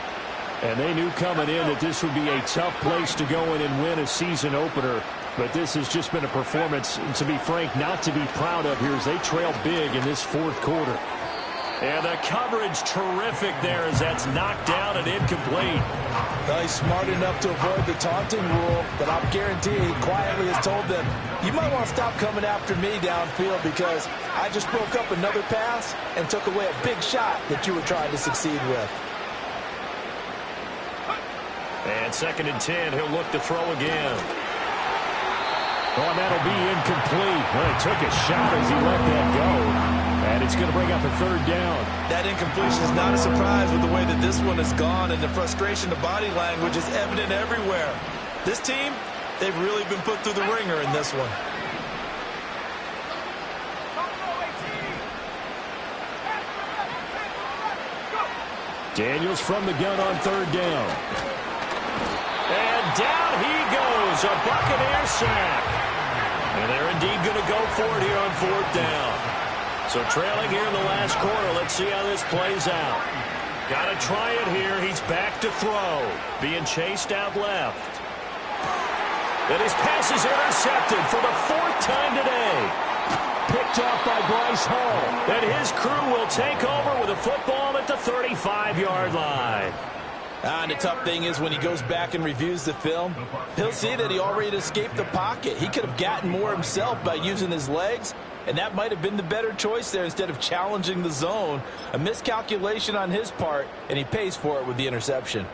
And they knew coming in that this would be a tough place to go in and win a season opener. But this has just been a performance, to be frank, not to be proud of here as they trail big in this 4th quarter.
And the coverage terrific there as that's knocked down and incomplete.
Well, he's smart enough to avoid the taunting rule, but I'm guaranteeing he quietly has told them, you might want to stop coming after me downfield because I just broke up another pass and took away a big shot that you were trying to succeed with.
And 2nd and 10, he'll look to throw again.
Oh, and that'll be incomplete. Well, he took a shot as he let that go. And it's going to bring up a 3rd down.
That incompletion is not a surprise with the way that this one has gone, and the frustration, the body language is evident everywhere. This team, they've really been put through the ringer in this one.
Daniels from the gun on 3rd down.
And down he goes, a Buccaneer sack. And they're indeed going to go for it here on 4th down. So trailing here in the last quarter, let's see how this plays out. Got to try it here. He's back to throw. Being chased out left. And his pass is intercepted for the 4th time today.
Picked off by Bryce Hall.
And his crew will take over with a football at the 35-yard line.
And the tough thing is when he goes back and reviews the film, he'll see that he already escaped the pocket. He could have gotten more himself by using his legs, And that might have been the better choice there instead of challenging the zone. A miscalculation on his part, and he pays for it with the interception.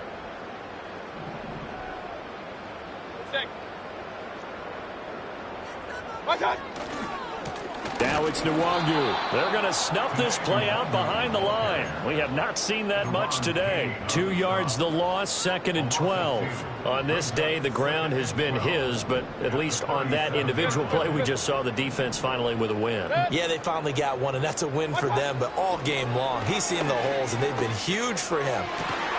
Now it's Nwangu. They're going to snuff this play out behind the line. We have not seen that much today. 2 yards the loss, 2nd and 12. On this day, the ground has been his, but at least on that individual play, we just saw the defense finally with a win.
Yeah, they finally got one, and that's a win for them, but all game long, he's seen the holes, and they've been huge for him.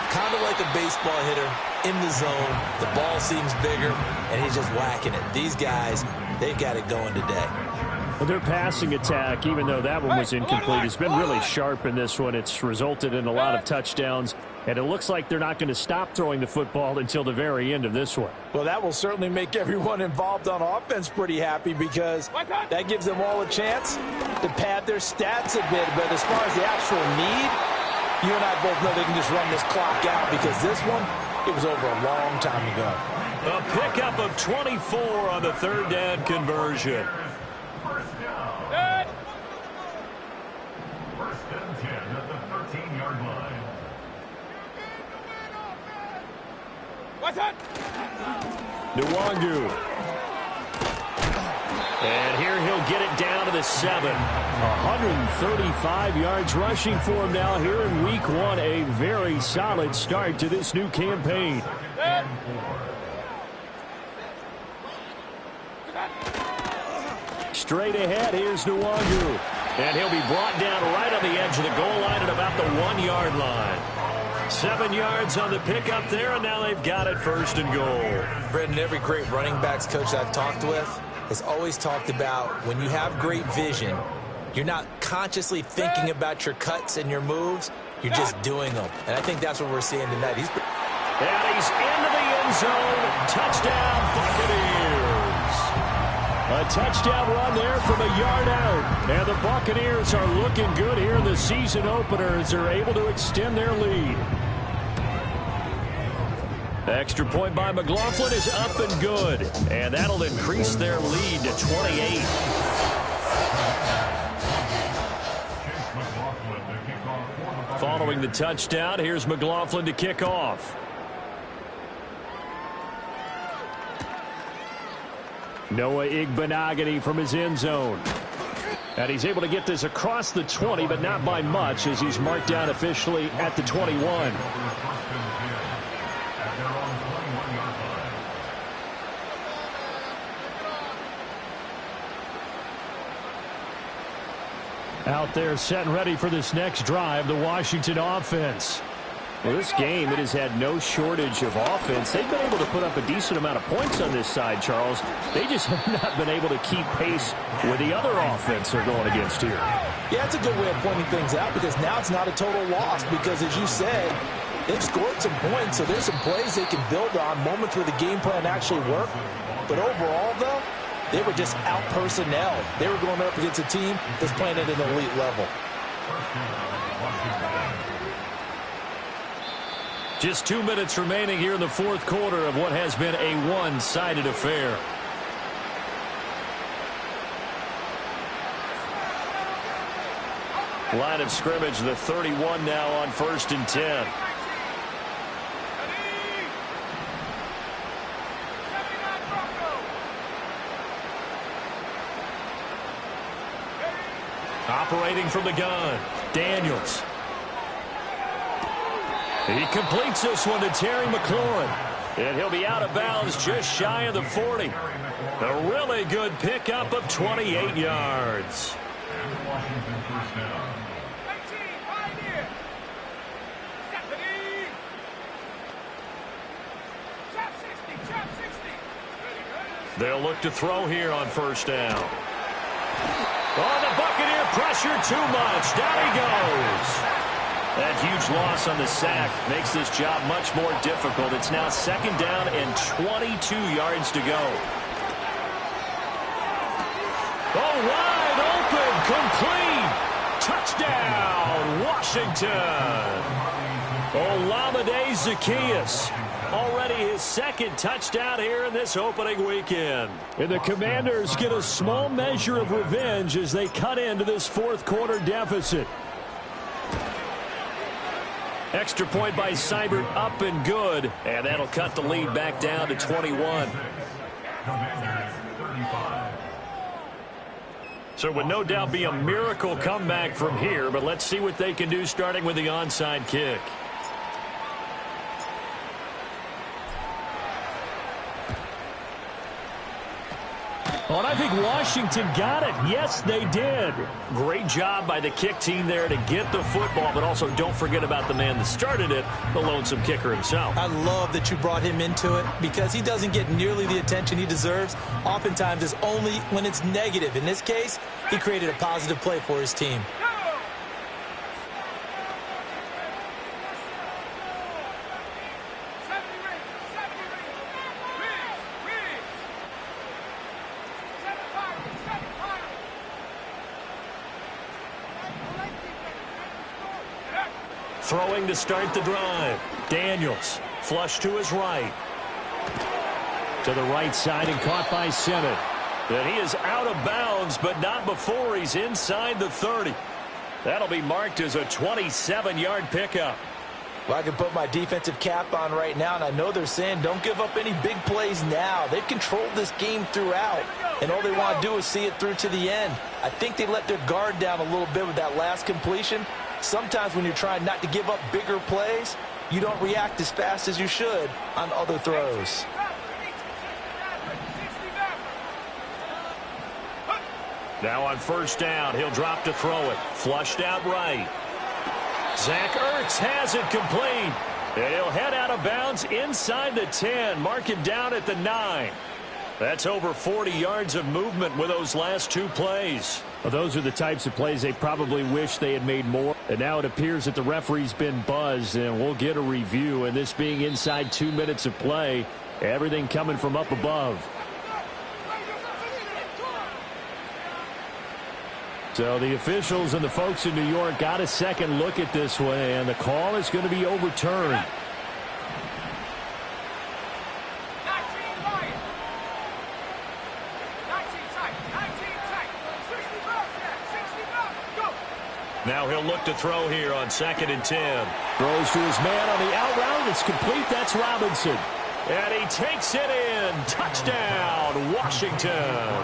Kind of like a baseball hitter in the zone. The ball seems bigger, and he's just whacking it. These guys, they've got it going today.
Well, their passing attack, even though that one was incomplete, has been really sharp in this one. It's resulted in a lot of touchdowns, and it looks like they're not going to stop throwing the football until the very end of this one.
Well, that will certainly make everyone involved on offense pretty happy because that gives them all a chance to pad their stats a bit. But as far as the actual need, you and I both know they can just run this clock out because this one, it was over a long time ago.
A pickup of 24 on the 3rd down conversion. Nwangu. And here he'll get it down to the 7.
135 yards rushing for him now here in week 1. A very solid start to this new campaign. Straight ahead, here's Nwangu.
And he'll be brought down right on the edge of the goal line at about the 1-yard line. 7 yards on the pickup there, and now they've got it 1st and goal.
Brendan, every great running backs coach I've talked with has always talked about when you have great vision, you're not consciously thinking about your cuts and your moves, you're just doing them. And I think that's what we're seeing tonight.
And he's into the end zone. Touchdown, Buccaneers.
A touchdown run there from a yard out. And the Buccaneers are looking good here in the season opener as they're able to extend their lead.
Extra point by McLaughlin is up and good. And that'll increase their lead to 28. Following the touchdown, here's McLaughlin to kick off.
Noah Igbenogany from his end zone. And he's able to get this across the 20, but not by much as he's marked down officially at the 21. Out there set and ready for this next drive, the Washington offense. Well, this game, it has had no shortage of offense. They've been able to put up a decent amount of points on this side, Charles. They just have not been able to keep pace with the other offense they're going against here.
Yeah, it's a good way of pointing things out because now it's not a total loss because, as you said, they've scored some points, so there's some plays they can build on, moments where the game plan actually worked. But overall, though, they were just out-personnel. They were going up against a team that's playing at an elite level.
Just 2 minutes remaining here in the 4th quarter of what has been a one-sided affair. Line of scrimmage, the 31 now on 1st and 10. Operating from the gun, Daniels. He completes this one to Terry McLaurin. And he'll be out of bounds just shy of the 40. A really good pickup of 28 yards. They'll look to throw here on 1st down. Oh, the Buccaneer pressure too much. Down he goes. That huge loss on the sack makes this job much more difficult. It's now 2nd down and 22 yards to go. Oh, wide open, complete. Touchdown, Washington. Olamide Zaccheaus. Already his second touchdown here in this opening weekend.
And the Commanders get a small measure of revenge as they cut into this fourth quarter deficit.
Extra point by Seibert, up and good. And that'll cut the lead back down to 21. So it would no doubt be a miracle comeback from here, but let's see what they can do starting with the onside kick.
Oh, and I think Washington got it. Yes, they did.
Great job by the kick team there to get the football, but also don't forget about the man that started it, the lonesome kicker himself.
I love that you brought him into it because he doesn't get nearly the attention he deserves. Oftentimes it's only when it's negative. In this case, he created a positive play for his team.
Throwing to start the drive. Daniels, flush to his right.
To the right side and caught by Simmons.
And he is out of bounds, but not before he's inside the 30. That'll be marked as a 27-yard pickup.
Well, I can put my defensive cap on right now, and I know they're saying don't give up any big plays now. They've controlled this game throughout, and all they want to do is see it through to the end. I think they let their guard down a little bit with that last completion. Sometimes when you're trying not to give up bigger plays, you don't react as fast as you should on other throws.
Now on first down, he'll drop to throw it. Flushed out right. Zach Ertz has it complete. And he'll head out of bounds inside the 10. Mark him down at the 9. That's over 40 yards of movement with those last two plays.
Well, those are the types of plays they probably wish they had made more. And now it appears that the referee's been buzzed, and we'll get a review. And this being inside 2 minutes of play, everything coming from up above. So the officials and the folks in New York got a second look at this one, and the call is going to be overturned.
Now he'll look to throw here on 2nd and 10.
Throws to his man on the out route. It's complete. That's Robinson.
And he takes it in. Touchdown, Washington.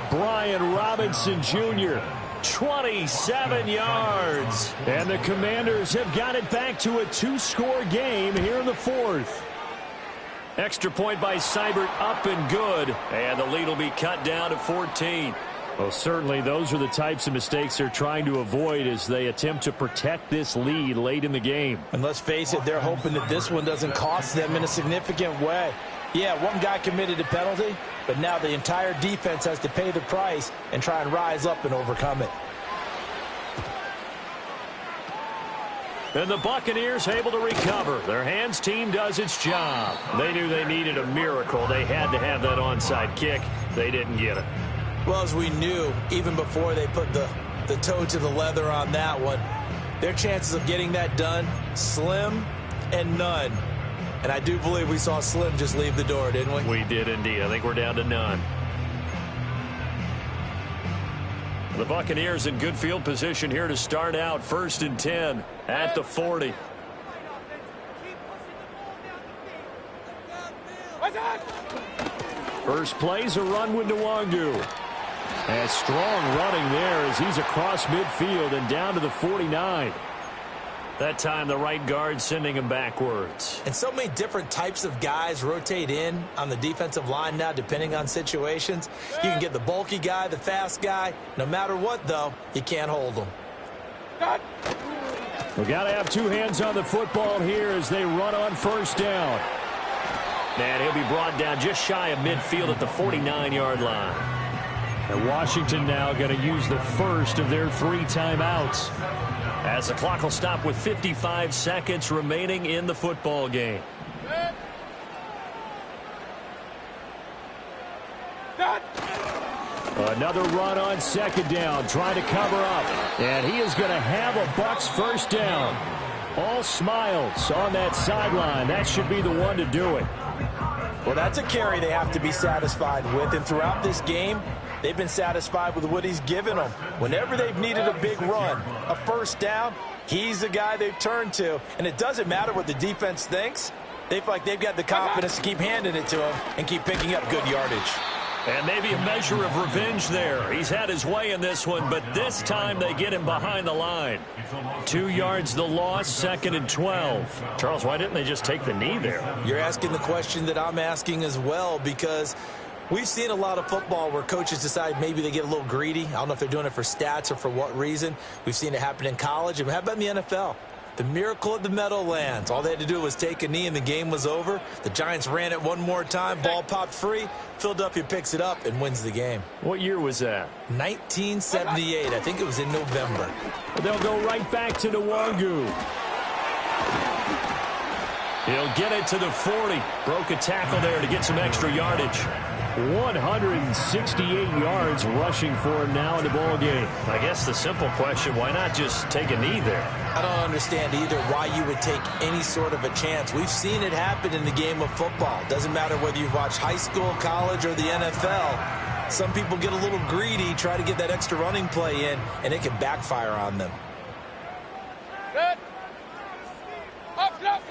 Brian Robinson Jr., 27 yards. And the Commanders have got it back to a 2-score game here in the fourth.
Extra point by Seibert, up and good. And the lead will be cut down to 14.
Well, certainly those are the types of mistakes they're trying to avoid as they attempt to protect this lead late in the game.
And let's face it, they're hoping that this one doesn't cost them in a significant way. Yeah, one guy committed a penalty, but now the entire defense has to pay the price and try and rise up and overcome it.
And the Buccaneers able to recover. Their hands team does its job. They knew they needed a miracle. They had to have that onside kick. They didn't get it.
Well, as we knew, even before they put the toe to the leather on that one, their chances of getting that done, slim and none. And I do believe we saw Slim just leave the door, didn't we?
We did indeed. I think we're down to none. The Buccaneers in good field position here to start out. 1st and 10 at the 40.
First play's a run with Nwangu. And strong running there as he's across midfield and down to the 49.
That time the right guard sending him backwards.
And so many different types of guys rotate in on the defensive line now depending on situations. You can get the bulky guy, the fast guy. No matter what, though, you can't hold them.
We've got to have two hands on the football here as they run on first down.
And he'll be brought down just shy of midfield at the 49-yard line.
And Washington now going to use the first of their 3 timeouts.
As the clock will stop with 55 seconds remaining in the football game.
Another run on 2nd down, trying to cover up. And he is going to have a Bucs first down.
All smiles on that sideline. That should be the one to do it.
Well, that's a carry they have to be satisfied with. And throughout this game, they've been satisfied with what he's given them. Whenever they've needed a big run, a first down, he's the guy they've turned to. And it doesn't matter what the defense thinks. They feel like they've got the confidence to keep handing it to him and keep picking up good yardage.
And maybe a measure of revenge there. He's had his way in this one, but this time they get him behind the line. 2 yards the loss, 2nd and 12. Charles, why didn't they just take the knee there?
You're asking the question that I'm asking as well, because we've seen a lot of football where coaches decide maybe they get a little greedy. I don't know if they're doing it for stats or for what reason. We've seen it happen in college. And how about in the NFL? The miracle of the Meadowlands. All they had to do was take a knee and the game was over. The Giants ran it one more time. Ball popped free. Philadelphia picks it up and wins the game.
What year was that?
1978. I think it was in November.
They'll go right back to Nwangu. He'll get it to the 40. Broke a tackle there to get some extra yardage. 168 yards rushing for him now in the ball game. I guess the simple question, why not just take a knee there?
I don't understand either why you would take any sort of a chance. We've seen it happen in the game of football. Doesn't matter whether you've watched high school, college, or the NFL. Some people get a little greedy, try to get that extra running play in, and it can backfire on them.
Good. Up, close.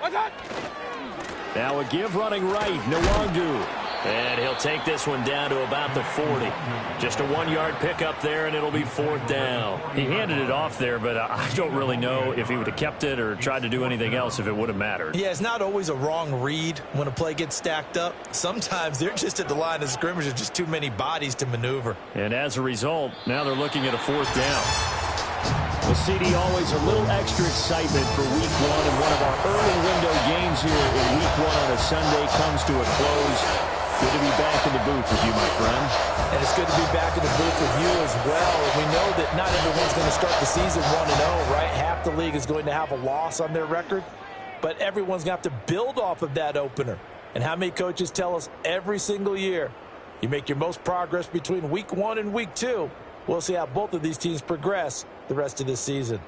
What's that?
Now a give running right, Nwangu. And he'll take this one down to about the 40. Just a 1-yard pickup there, and it'll be 4th down. He handed it off there, but I don't really know if he would have kept it or tried to do anything else if it would have mattered.
Yeah, it's not always a wrong read when a play gets stacked up. Sometimes they're just at the line of scrimmage. There's just too many bodies to maneuver.
And as a result, now they're looking at a 4th down. Well, CD, always a little extra excitement for Week 1, and one of our early window games here in Week 1 on a Sunday comes to a close. Good to be back in the booth with you, my friend.
And it's good to be back in the booth with you as well. And we know that not everyone's going to start the season 1-0, right? Half the league is going to have a loss on their record. But everyone's going to have to build off of that opener. And how many coaches tell us every single year, you make your most progress between Week 1 and Week 2. We'll see how both of these teams progress the rest of this season.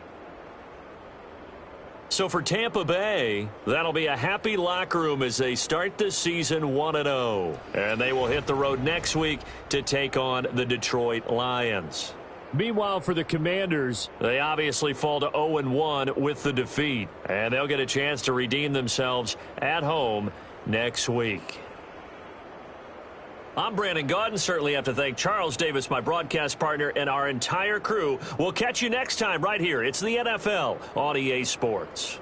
So for Tampa Bay, that'll be a happy locker room as they start the season 1-0. And they will hit the road next week to take on the Detroit Lions. Meanwhile, for the Commanders, they obviously fall to 0-1 with the defeat. And they'll get a chance to redeem themselves at home next week. I'm Brandon Gaudin. Certainly have to thank Charles Davis, my broadcast partner, and our entire crew. We'll catch you next time right here. It's the NFL on EA Sports.